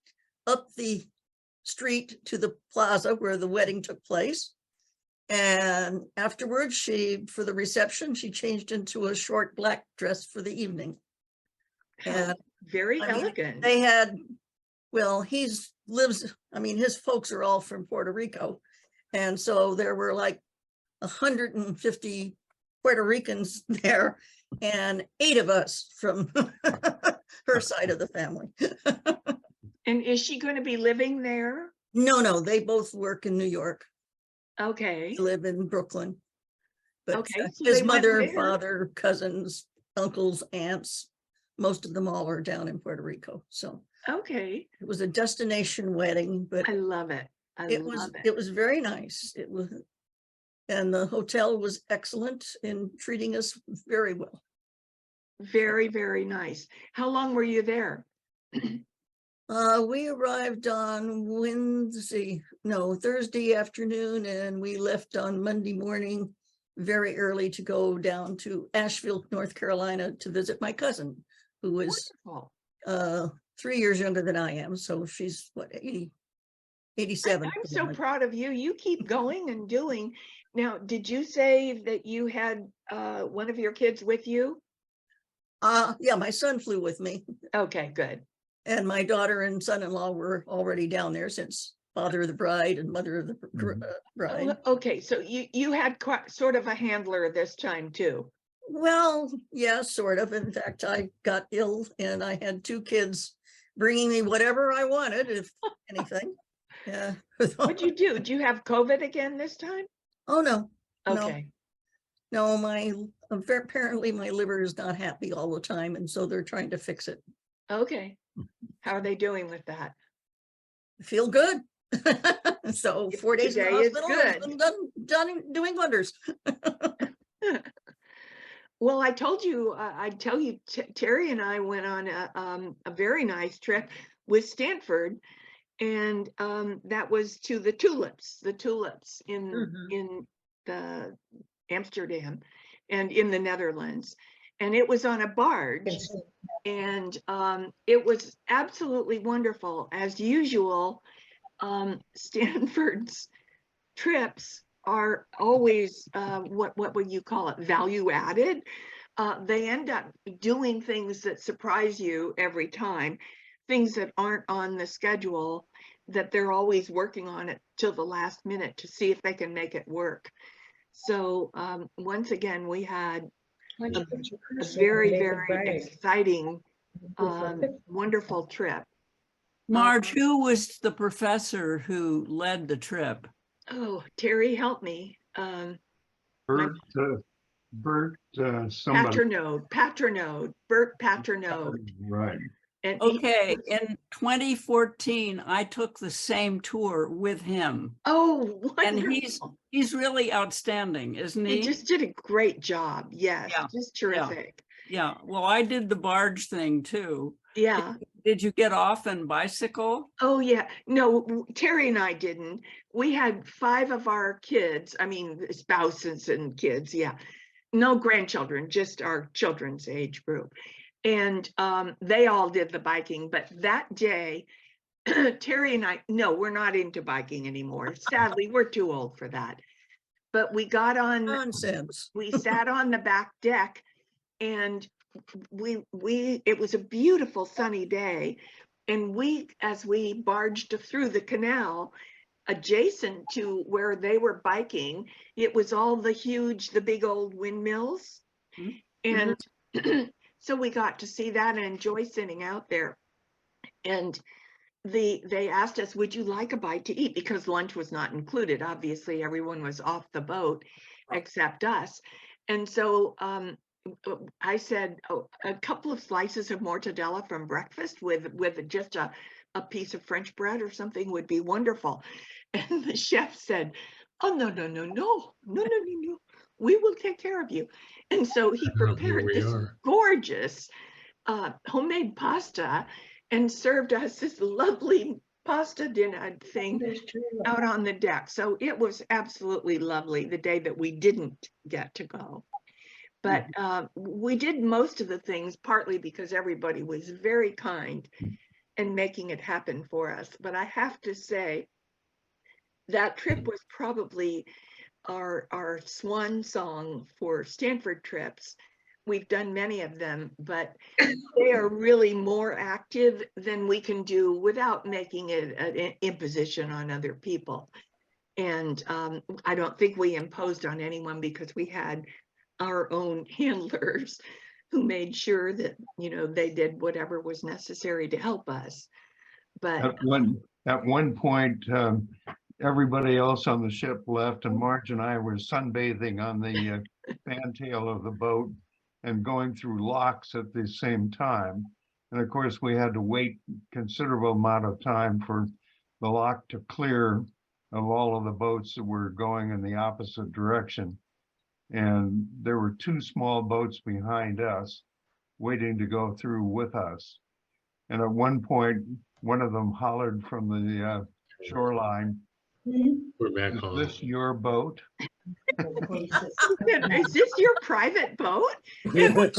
E: up the street to the plaza where the wedding took place. And afterwards, for the reception, she changed into a short black dress for the evening. And
A: Very
E: I mean,
A: elegant.
E: they had, well, his folks are all from Puerto Rico. And so there were like 150 Puerto Ricans there and 8 of us from her side of the family.
A: And is she going to be living there?
E: No, they both work in New York.
A: Okay.
E: They live in Brooklyn. But
A: Okay, so
E: his
A: they went
E: mother,
A: there.
E: father, cousins, uncles, aunts, most of them all are down in Puerto Rico. So
A: Okay.
E: it was a destination wedding, but
A: I love it. I
E: It
A: love
E: was,
A: it.
E: it was very nice. It was, and the hotel was excellent in treating us very well.
A: Very, very nice. How long were you there?
E: We arrived on Thursday afternoon, and we left on Monday morning very early to go down to Asheville, North Carolina to visit my cousin, who is
A: Wonderful.
E: 3 years younger than I am. So she's what, 87.
A: I'm so proud of you. You keep going and doing. Now, did you say that you had one of your kids with you?
E: Yeah, my son flew with me,
A: Okay, good.
E: and my daughter and son-in-law were already down there since father of the bride and mother of the bride.
A: Okay, so you had sort of a handler this time too.
E: Well, yeah, sort of. In fact, I got ill and I had 2 kids bringing me whatever I wanted, if anything. Yeah.
A: What'd you do? Did you have COVID again this time?
E: Oh, no.
A: Okay.
E: No, apparently my liver is not happy all the time, and so they're trying to fix it.
A: Okay. How are they doing with that?
E: I feel good. So 4 days in the
A: Today is
E: hospital has
A: good.
E: been doing wonders.
A: Well, I told you, I'd tell you, Terry and I went on a very nice trip with Stanford, and that was to the tulips in the Amsterdam and in the Netherlands. And it was on a barge, and it was absolutely wonderful. As usual, Stanford's trips are always what would you call it, value added. They end up doing things that surprise you every time, things that aren't on the schedule, that they're always working on it till the last minute to see if they can make it work. So once again, we had a very, very exciting, wonderful trip.
H: Marge, who was the professor who led the trip?
A: Oh, Terry, help me.
K: Bert, somebody,
A: Patronode, Bert Patronode.
K: right.
A: And
H: Okay, in 2014, I took the same tour with him.
A: oh,
H: And
A: wonderful.
H: he's really outstanding, isn't
A: He
H: he?
A: just did a great job. Yes,
H: Yeah,
A: just terrific.
H: Yeah, well, I did the barge thing too.
A: Yeah.
H: Did you get off and bicycle?
A: Oh, yeah. No, Terry and I didn't. We had 5 of our kids, I mean, spouses and kids. Yeah. No grandchildren, just our children's age group. And they all did the biking. But that day, Terry and I, no, we're not into biking anymore. Sadly, we're too old for that. But we got on,
E: Nonsense.
A: we sat on the back deck, and it was a beautiful sunny day. And as we barged through the canal adjacent to where they were biking, it was all the big old windmills. And so we got to see that and enjoy sitting out there. And they asked us, would you like a bite to eat? Because lunch was not included. Obviously, everyone was off the boat except us. And so I said, oh, a couple of slices of mortadella from breakfast with just a piece of French bread or something would be wonderful. And the chef said, oh, no. We will take care of you. And so he prepared this gorgeous homemade pasta and served us this lovely pasta dinner thing out on the deck. So it was absolutely lovely the day that we didn't get to go. But we did most of the things partly because everybody was very kind and making it happen for us. But I have to say, that trip was probably our swan song for Stanford trips. We've done many of them, but they are really more active than we can do without making it an imposition on other people. And I don't think we imposed on anyone because we had our own handlers who made sure that, they did whatever was necessary to help us. But
K: at one point, everybody else on the ship left, and Marge and I were sunbathing on the fantail of the boat and going through locks at the same time. And of course, we had to wait considerable amount of time for the lock to clear of all of the boats that were going in the opposite direction. And there were two small boats behind us waiting to go through with us. And at one point, one of them hollered from the shoreline,
G: We're back
K: "Is
G: on.
K: this your boat?"
A: Is this your private boat? It's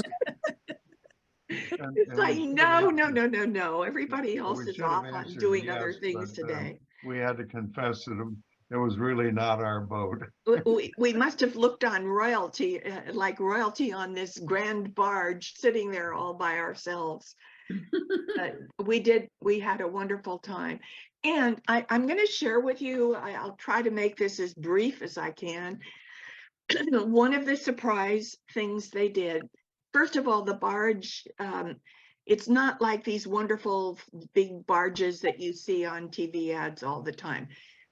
K: And
A: like,
K: we should
A: no,
K: have
A: no,
K: answered-
A: no, no, no. Everybody
K: well,
A: else
K: we
A: is
K: should have
A: off on
K: answered
A: doing other
K: yes,
A: things
K: but,
A: today.
K: we had to confess that it was really not our boat.
A: We must have looked on royalty, like royalty on this grand barge sitting there all by ourselves. But we had a wonderful time. And I'm going to share with you, I'll try to make this as brief as I can. One of the surprise things they did, first of all, the barge, it's not like these wonderful big barges that you see on TV ads all the time.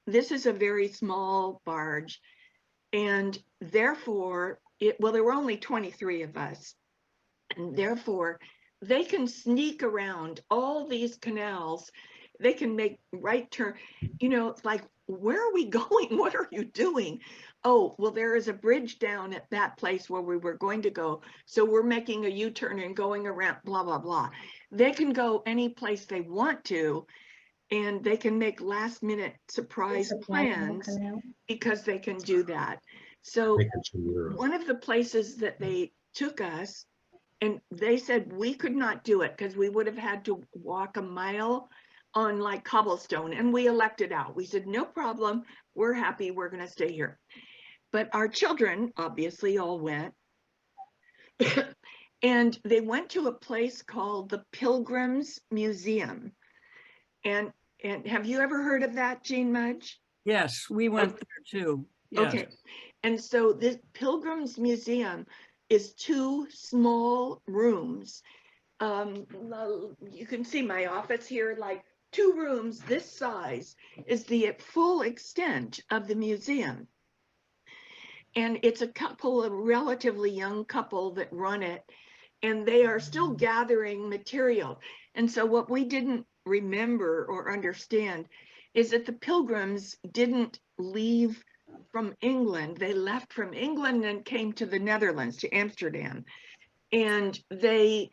A: This is a very small barge, and therefore, there were only 23 of us, and therefore, they can sneak around all these canals. They can make right turn, it's like, where are we going? What are you doing? Oh, well, there is a bridge down at that place where we were going to go. So we're making a U-turn and going around, blah, blah, blah. They can go any place they want to, and they can make last minute surprise plans because they can do that. So one of the places that they took us, and they said we could not do it because we would have had to walk a mile on like cobblestone, and we elected out. We said, no problem, we're happy, we're gonna stay here. But our children obviously all went. And they went to a place called the Pilgrims Museum. And have you ever heard of that, Jean Mudge?
H: Yes, we went there too. Yes.
A: Okay. And so this Pilgrims Museum is two small rooms. You can see my office here, like 2 rooms this size is the full extent of the museum. And it's a relatively young couple that run it, and they are still gathering material. And so what we didn't remember or understand is that the Pilgrims didn't leave from England. They left from England and came to the Netherlands, to Amsterdam. And they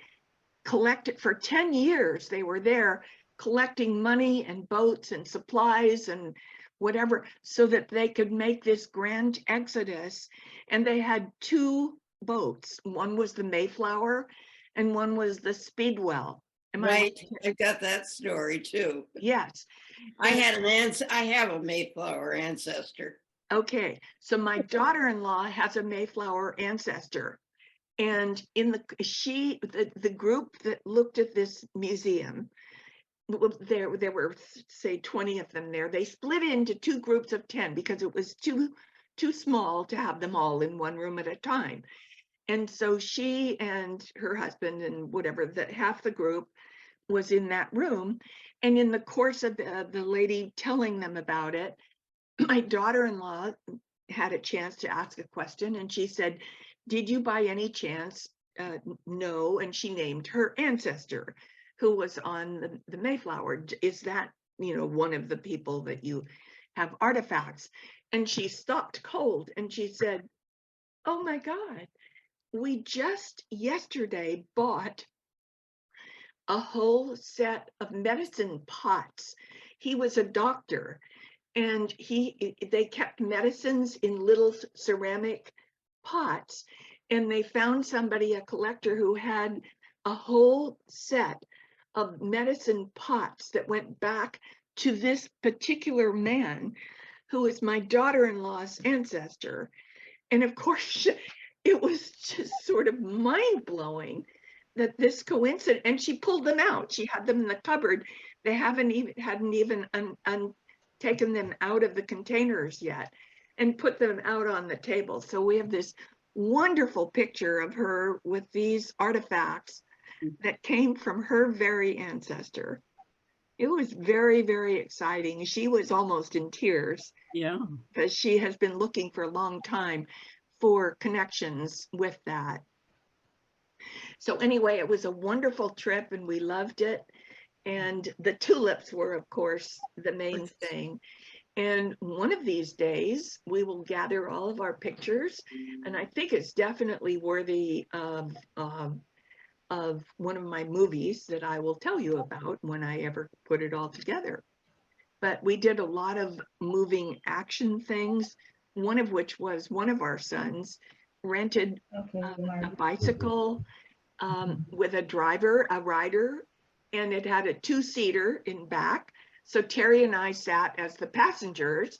A: collected for 10 years. They were there collecting money and boats and supplies and whatever, so that they could make this grand exodus. And they had 2 boats. One was the Mayflower and one was the Speedwell.
C: Right, I got that story too.
A: Yes.
C: I have a Mayflower ancestor.
A: Okay, so my daughter-in-law has a Mayflower ancestor. And in the group that looked at this museum, there were, say, 20 of them there. They split into 2 groups of 10 because it was too small to have them all in one room at a time. And so she and her husband and whatever, half the group was in that room. And in the course of the lady telling them about it, my daughter-in-law had a chance to ask a question, and she said, did you by any chance know? And she named her ancestor who was on the Mayflower. Is that, one of the people that you have artifacts? And she stopped cold and she said, oh my God, we just yesterday bought a whole set of medicine pots. He was a doctor, and they kept medicines in little ceramic pots, and they found somebody, a collector, who had a whole set of medicine pots that went back to this particular man who is my daughter-in-law's ancestor. And of course, it was just sort of mind-blowing that this coincidence, and she pulled them out. She had them in the cupboard. They hadn't even taken them out of the containers yet and put them out on the table. So we have this wonderful picture of her with these artifacts that came from her very ancestor. It was very, very exciting. She was almost in tears.
H: Yeah.
A: Because she has been looking for a long time for connections with that. So anyway, it was a wonderful trip and we loved it. And the tulips were, of course, the main thing. And one of these days, we will gather all of our pictures, and I think it's definitely worthy of one of my movies that I will tell you about when I ever put it all together. But we did a lot of moving action things, one of which was one of our sons rented a bicycle with a driver, a rider, and it had a two-seater in back. So Terry and I sat as the passengers,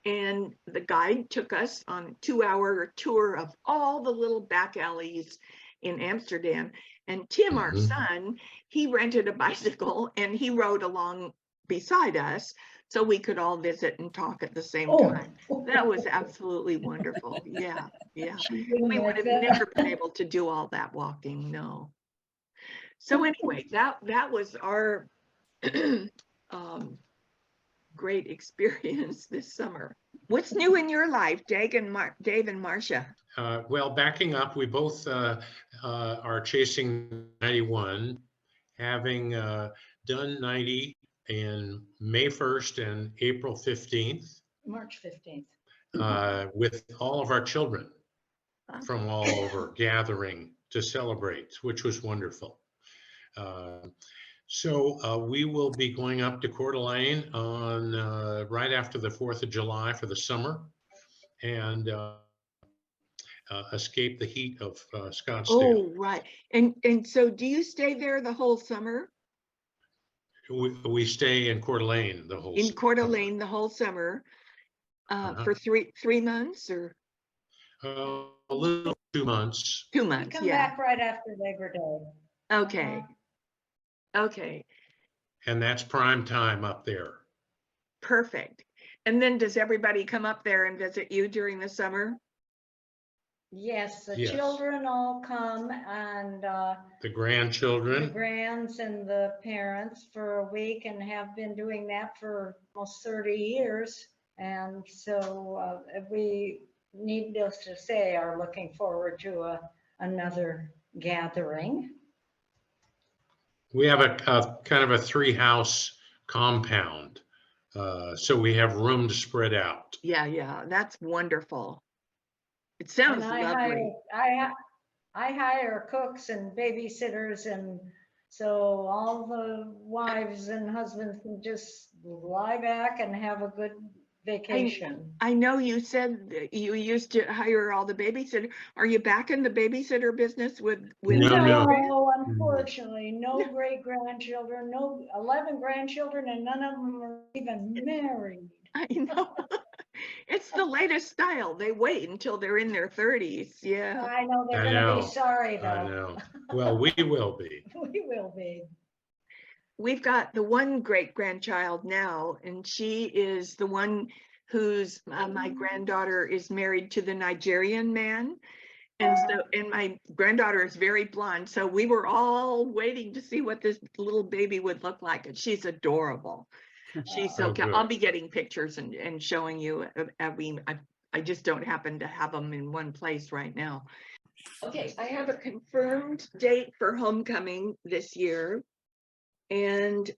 A: and the guide took us on a 2-hour tour of all the little back alleys in Amsterdam. And Tim, our son, he rented a bicycle and he rode along beside us so we could all visit and talk at the same time. That was absolutely wonderful. Yeah, yeah. We would have never been able to do all that walking, no. So anyway, that was our great experience this summer. What's new in your life, Dave and Marcia?
L: Well, backing up, we both are chasing 91, having done 90 in May 1st and April 15th.
J: March 15th.
L: With all of our children from all over gathering to celebrate, which was wonderful. So we will be going up to Coeur d'Alene on right after the 4th of July for the summer, and escape the heat of Scottsdale.
A: Oh, right. And so do you stay there the whole summer?
L: We stay in Coeur d'Alene the whole
A: In
L: summer.
A: Coeur d'Alene the whole summer for three months or?
L: A little 2 months.
A: 2 months,
J: Come
A: yeah.
J: back right after Labor Day.
A: Okay. Okay,
L: And that's prime time up there.
A: perfect. And then does everybody come up there and visit you during the summer?
J: Yes, the
L: Yes.
J: children all come and
L: The
J: the
L: grandchildren.
J: grands and the parents for a week, and have been doing that for almost 30 years. And so we, needless to say, are looking forward to another gathering.
L: We have a kind of a 3-house compound. So we have room to spread out.
A: Yeah, yeah, that's wonderful. It sounds
J: And
A: lovely.
J: I hire cooks and babysitters, and so all the wives and husbands can just lie back and have a good vacation.
A: I know you said that you used to hire all the babysitter. Are you back in the babysitter business with?
L: No.
J: Unfortunately, no great grandchildren, no 11 grandchildren, and none of them are even married.
A: I know. It's the latest style. They wait until they're in their 30s. Yeah.
J: I know they're
L: I
J: gonna
L: know.
J: be sorry
L: I
J: though.
L: know. Well, we will be.
J: We will be.
A: We've got the one great grandchild now, and she is the one who's my granddaughter is married to the Nigerian man. And so, and my granddaughter is very blonde. So we were all waiting to see what this little baby would look like. And she's adorable. She's so cute.
L: good.
A: I'll be getting pictures and showing you. I just don't happen to have them in one place right now. Okay, I have a confirmed date for homecoming this year. And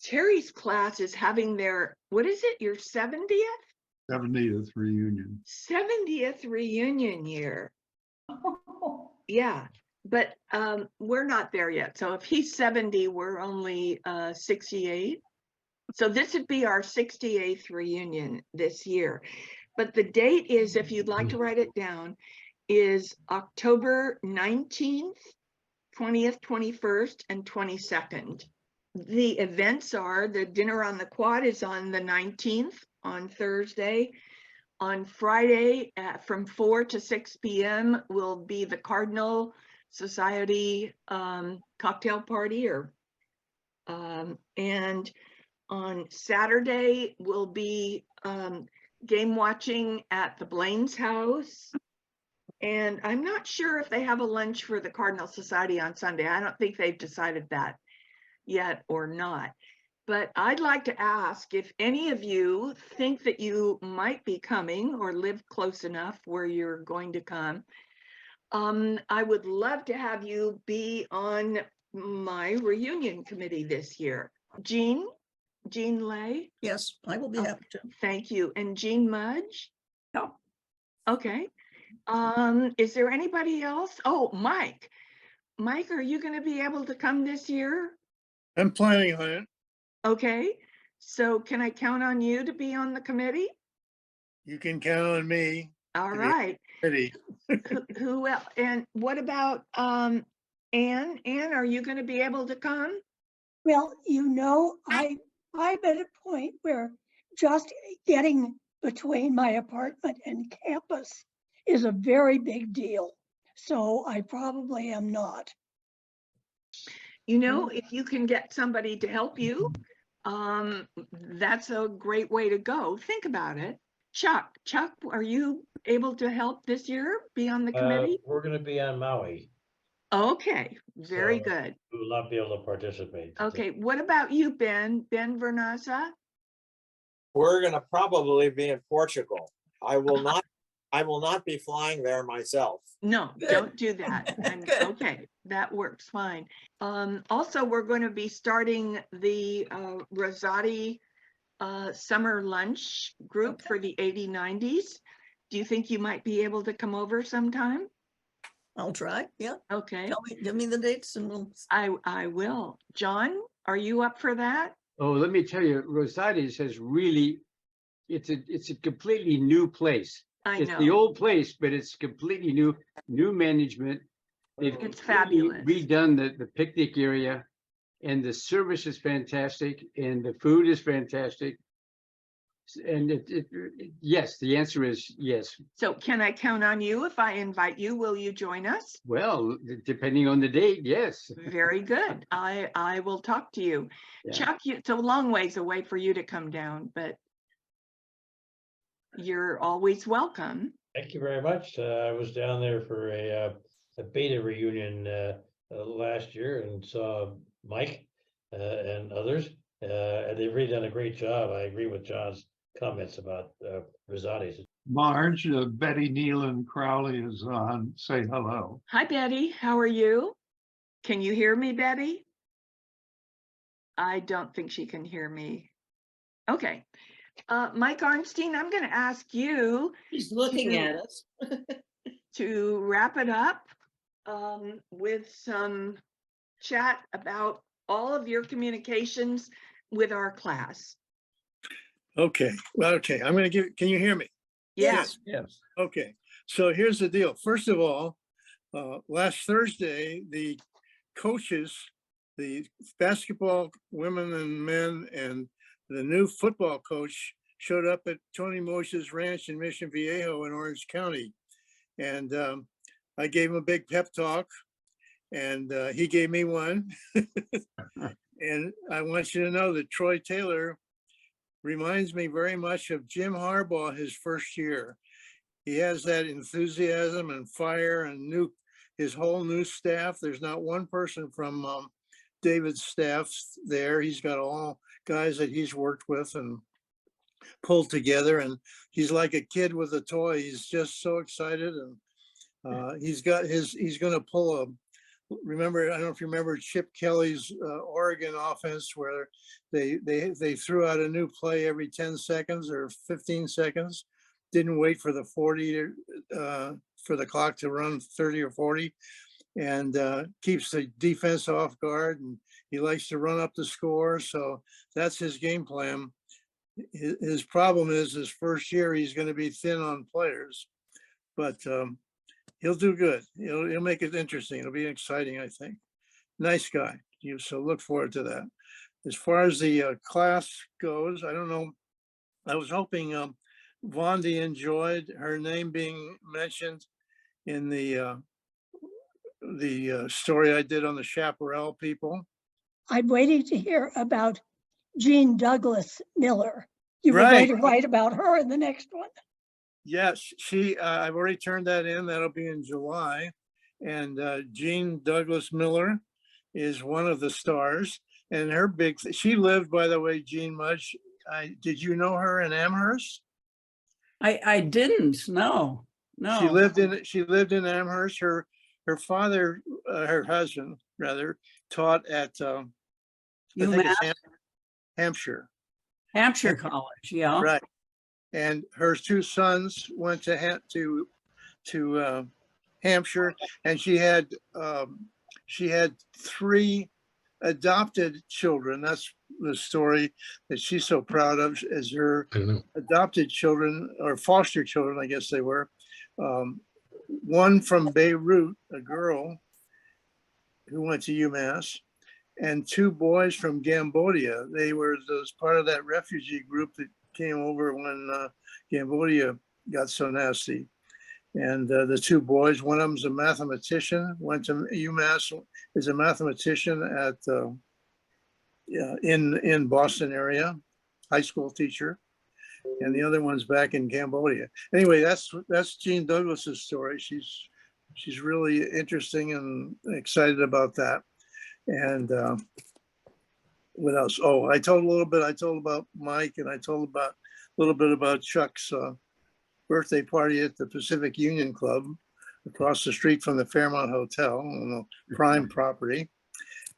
A: Terry's class is having their, what is it, your 70th?
K: 70th reunion.
A: 70th reunion year. Yeah, but we're not there yet. So if he's 70, we're only 68. So this would be our 68th reunion this year. But the date is, if you'd like to write it down, is October 19th, 20th, 21st, and 22nd. The events are, the dinner on the quad is on the 19th, on Thursday. On Friday, from 4 to 6 p.m. will be the Cardinal Society cocktail party, and on Saturday will be game watching at the Blaine's house. And I'm not sure if they have a lunch for the Cardinal Society on Sunday. I don't think they've decided that yet or not. But I'd like to ask if any of you think that you might be coming or live close enough where you're going to come. I would love to have you be on my reunion committee this year. Jean, Jean Lay?
E: Yes, I will be
A: Oh.
E: happy to.
A: Thank you. And Jean Mudge?
H: No.
A: Okay. Is there anybody else? Oh, Mike. Mike, are you gonna be able to come this year?
D: I'm planning on it.
A: Okay, so can I count on you to be on the committee?
D: You can count on me.
A: All
D: to be
A: right.
D: ready.
A: Who else? And what about Anne? Anne, are you gonna be able to come?
M: Well, I'm at a point where just getting between my apartment and campus is a very big deal. So I probably am not.
A: You know, if you can get somebody to help you, that's a great way to go. Think about it. Chuck, are you able to help this year? Be on the committee?
G: We're gonna be on Maui.
A: Okay, very
G: So-
A: good.
G: We will not be able to participate.
A: Okay, what about you, Ben Vernaza?
I: We're gonna probably be in Portugal. I will not be flying there myself.
A: No,
E: Good.
A: don't do that.
E: Good.
A: Okay, that works fine. Also, we're going to be starting the Rosati summer lunch group for the 80-90s. Do you think you might be able to come over sometime?
E: I'll try. Yeah.
A: Okay,
E: Give me the dates and we'll.
A: I will. John, are you up for that?
F: Oh, let me tell you, Rosati's has really, it's a completely new place.
A: I
F: It's the
A: know.
F: old place, but it's completely new management. They've
A: It's
F: completely
A: fabulous.
F: redone the picnic area, and the service is fantastic, and the food is fantastic. And yes, the answer is yes.
A: So can I count on you if I invite you? Will you join us?
F: Well, depending on the date, yes.
A: Very good. I will talk to you.
F: Yeah.
A: Chuck, it's a long ways away for you to come down, but you're always welcome.
G: Thank you very much. I was down there for a beta reunion last year and saw Mike and others. And they've really done a great job. I agree with John's comments about Rosati's.
K: Marge, Betty Nealon Crowley is on. Say hello.
A: Hi, Betty. How are you? Can you hear me, Betty? I don't think she can hear me. Okay. Mike Arnstein, I'm going to ask you
C: He's looking
A: to-
C: at us.
A: to wrap it up with some chat about all of your communications with our class.
D: Okay, well, okay, I'm gonna can you hear me?
A: Yes.
B: Yes.
D: Okay, so here's the deal. First of all, last Thursday, the coaches, the basketball women and men and the new football coach showed up at Tony Moshe's ranch in Mission Viejo in Orange County. And I gave him a big pep talk and he gave me one. And I want you to know that Troy Taylor reminds me very much of Jim Harbaugh his first year. He has that enthusiasm and fire and his whole new staff. There's not one person from David's staff there. He's got all guys that he's worked with and pulled together, and he's like a kid with a toy. He's just so excited, and he's going to pull a. Remember, I don't know if you remember Chip Kelly's Oregon offense, where they threw out a new play every 10 seconds or 15 seconds, didn't wait for the 40 for the clock to run 30 or 40, and keeps the defense off guard. And he likes to run up the score, so that's his game plan. His problem is his first year he's going to be thin on players, but he'll do good. He'll make it interesting. It'll be exciting, I think. Nice guy. So look forward to that. As far as the class goes, I don't know. I was hoping Vondi enjoyed her name being mentioned in the story I did on the Chaparral people.
M: I'm waiting to hear about Jean Douglas Miller. You were
D: Right.
M: going to write about her in the next one.
D: Yes, I've already turned that in. That'll be in July. And Jean Douglas Miller is one of the stars. And her she lived, by the way, Jean Mudge. Did you know her in Amherst?
H: I didn't, no.
D: She lived in Amherst. Her father, her husband rather, taught at I think it's
H: UMass?
D: Hampshire.
H: Hampshire College, yeah.
D: Right. And her two sons went to Hampshire, and she had 3 adopted children. That's the story that she's so proud of, as her
L: I don't know.
D: adopted children, or foster children, I guess they were. One from Beirut, a girl who went to UMass, and 2 boys from Cambodia. They were part of that refugee group that came over when Cambodia got so nasty. And the 2 boys, one of them's a mathematician, went to UMass, is a mathematician at in Boston area, high school teacher, and the other one's back in Cambodia. Anyway, that's Jean Douglas's story. She's really interesting and excited about that. And what else? Oh, I told about Mike, and I told a little bit about Chuck's birthday party at the Pacific Union Club across the street from the Fairmont Hotel on the prime property.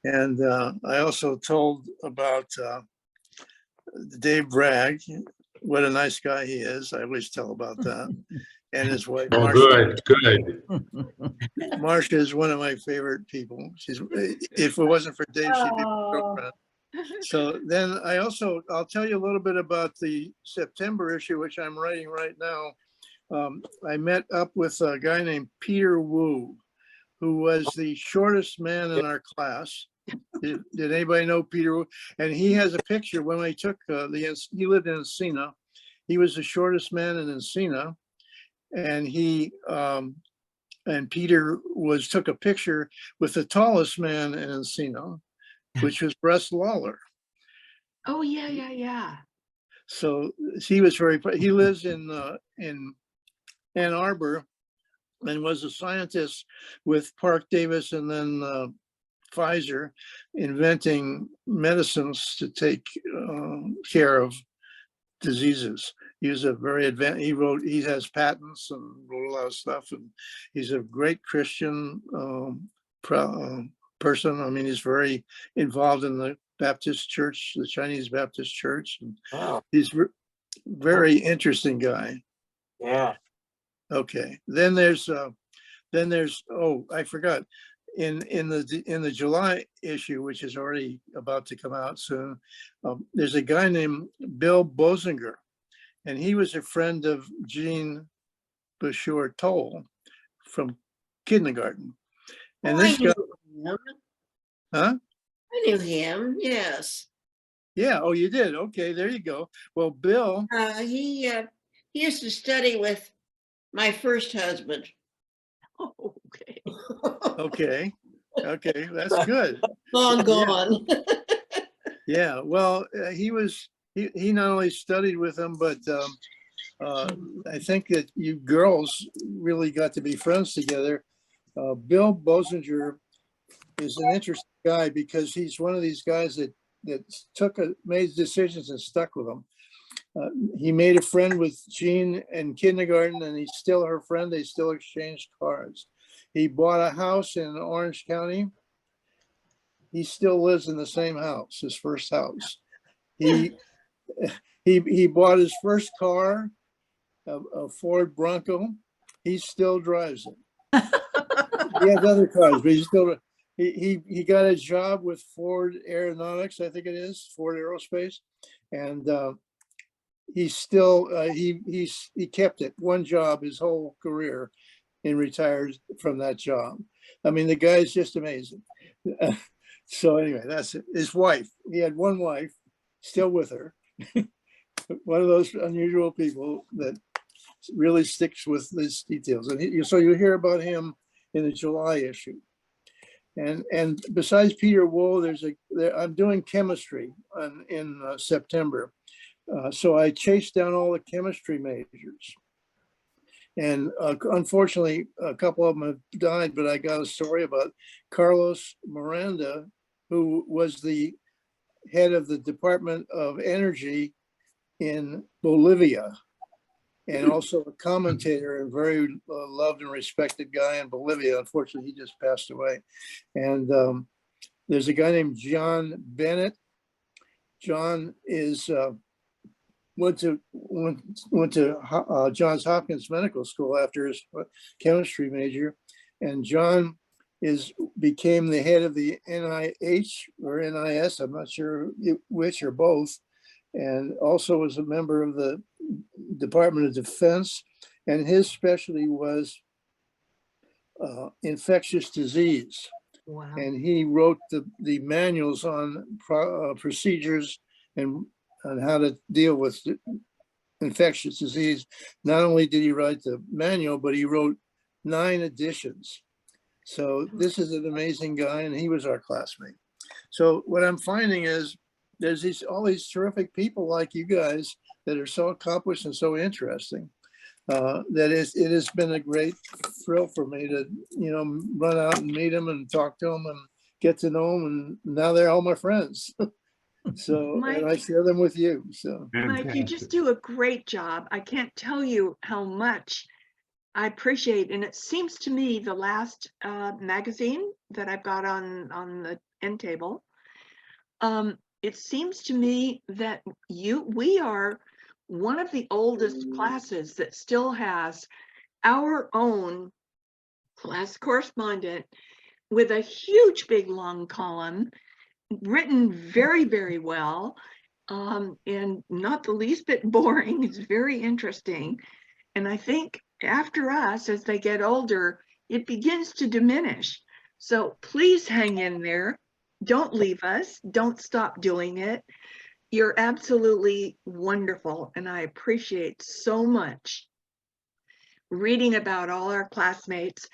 D: And I also told about Dave Bragg, what a nice guy he is. I always tell about that. And his wife,
L: Oh,
D: Marcia.
L: good.
D: Marcia is one of my favorite people. If it wasn't for Dave, she'd be my girlfriend. So then I'll tell you a little bit about the September issue, which I'm writing right now. I met up with a guy named Peter Wu, who was the shortest man in our class. Did anybody know Peter Wu? And he has a picture when I took he lived in Encina. He was the shortest man in Encina. And and Peter took a picture with the tallest man in Encino, which was Russ Lawler.
A: Oh, yeah.
D: So he lives in Ann Arbor and was a scientist with Park Davis and then Pfizer, inventing medicines to take care of diseases. He was a very advanced, he has patents and wrote a lot of stuff, and he's a great Christian person. I mean, he's very involved in the Baptist church, the Chinese Baptist church. And
I: Wow.
D: he's very interesting guy.
I: Yeah.
D: Okay. Then there's, oh, I forgot. In the July issue, which is already about to come out soon, there's a guy named Bill Bosinger, and he was a friend of Jean Bashur Toll from kindergarten. And
C: Oh,
D: this guy,
C: him.
D: huh?
C: I knew him, yes.
D: Yeah. Oh, you did. Okay, there you go. Well, Bill.
C: He used to study with my first husband.
A: Oh, okay.
D: Okay, that's good.
C: Long gone.
D: Yeah. Well, he not only studied with him, but I think that you girls really got to be friends together. Bill Bosinger is an interesting guy because he's one of these guys that made decisions and stuck with them. He made a friend with Jean in kindergarten, and he's still her friend. They still exchanged cards. He bought a house in Orange County. He still lives in the same house, his first house. He bought his first car, a Ford Bronco. He still drives it. He has other cars, but he got a job with Ford Aeronautics, I think it is, Ford Aerospace, and he still he kept it, one job his whole career, and retired from that job. I mean, the guy's just amazing. So anyway, that's it. His wife. He had one wife, still with her. One of those unusual people that really sticks with these details. And so you hear about him in the July issue. And besides Peter Wool, I'm doing chemistry in September. So I chased down all the chemistry majors. And unfortunately, a couple of them have died, but I got a story about Carlos Miranda, who was the head of the Department of Energy in Bolivia, and also a commentator and very loved and respected guy in Bolivia. Unfortunately, he just passed away. And there's a guy named John Bennett. John is went to Johns Hopkins Medical School after his chemistry major, and John became the head of the NIH or NIS. I'm not sure which or both, and also was a member of the Department of Defense. And his specialty was infectious disease.
A: Wow.
D: And he wrote the manuals on procedures and on how to deal with infectious disease. Not only did he write the manual, but he wrote 9 editions. So this is an amazing guy, and he was our classmate. So what I'm finding is there's all these terrific people like you guys that are so accomplished and so interesting. It has been a great thrill for me to, run out and meet them and talk to them and get to know them. And now they're all my friends. So, and I share them with you. So,
A: Mike, you just do a great job. I can't tell you how much I appreciate. And it seems to me the last magazine that I've got on the end table, it seems to me that we are one of the oldest classes that still has our own class correspondent with a huge big long column written very, very well, and not the least bit boring. It's very interesting. And I think after us, as they get older, it begins to diminish. So please hang in there. Don't leave us. Don't stop doing it. You're absolutely wonderful, and I appreciate so much reading about all our classmates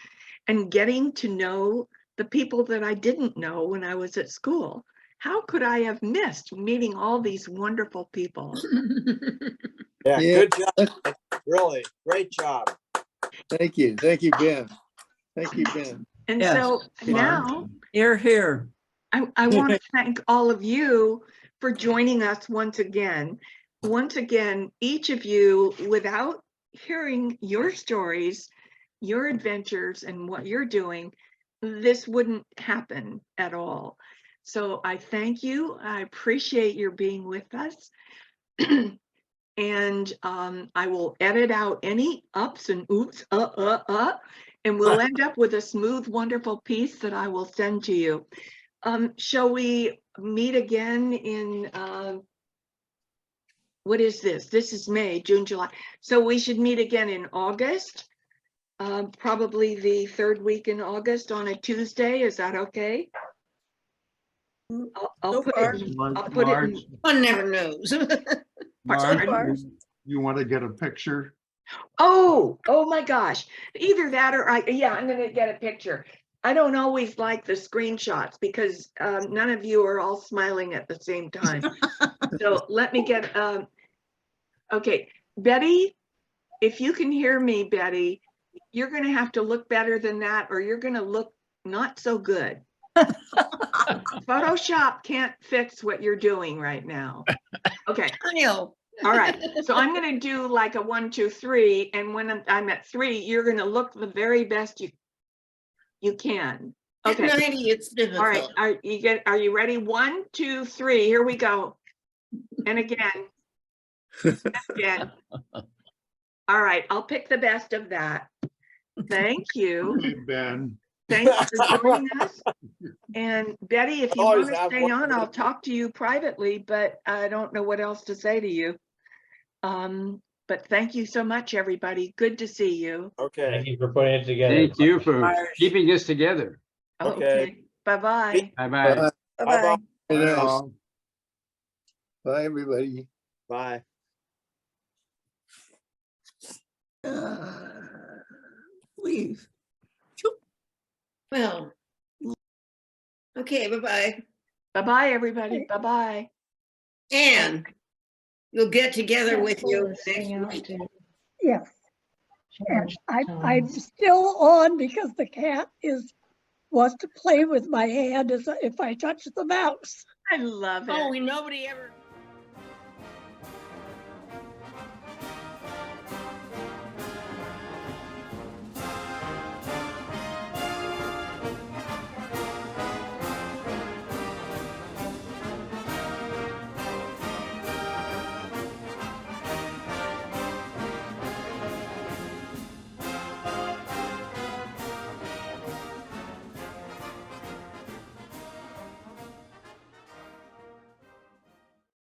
A: and getting to know the people that I didn't know when I was at school. How could I have missed meeting all these wonderful people?
I: Yeah, good job. Really, great job.
D: thank you. Thank you, Ben. Thank you, Ben.
A: And
H: Yes.
A: so now
H: Here.
A: I want to thank all of you for joining us once again. Once again, each of you, without hearing your stories, your adventures, and what you're doing, this wouldn't happen at all. So I thank you. I appreciate your being with us. And I will edit out any ups and oops, and we'll end up with a smooth, wonderful piece that I will send to you. Shall we meet again in, what is this? This is May, June, July. So we should meet again in August, probably the 3rd week in August on a Tuesday. Is that okay? I'll put it in.
C: One never knows.
K: Marge, you want to get a picture?
A: Oh my gosh. Either that or yeah, I'm going to get a picture. I don't always like the screenshots because none of you are all smiling at the same time. So let me get, okay, Betty, if you can hear me, Betty, you're going to have to look better than that, or you're going to look not so good. Photoshop can't fix what you're doing right now. Okay.
C: I know.
A: All right. So I'm going to do like a 1, 2, 3. And when I'm at 3, you're going to look the very best you can. Okay.
C: At 90, it's difficult.
A: All right. Are you ready? 1, 2, 3. Here we go. And again. Again. All right. I'll pick the best of that. Thank you.
K: Hey, Ben.
A: Thanks for joining us. And Betty, if you
I: Always
A: want to
I: have
A: stay
I: one.
A: on, I'll talk to you privately, but I don't know what else to say to you. But thank you so much, everybody. Good to see you.
I: Okay.
G: Thank you for putting it together.
F: Thank you for
H: Bye.
F: keeping us together.
I: Okay.
A: Bye-bye.
F: Bye-bye.
C: Bye-bye.
D: Nice. Bye, everybody.
I: Bye.
E: Leave.
C: Well. Okay, bye-bye.
A: Bye-bye, everybody. Bye-bye.
C: And we'll get together with you
J: Hang out
C: next week.
J: to
M: Yes. And
J: change
M: I'm
J: times.
M: still on because the cat wants to play with my hand if I touch the mouse.
A: I love it.
C: Oh, nobody ever.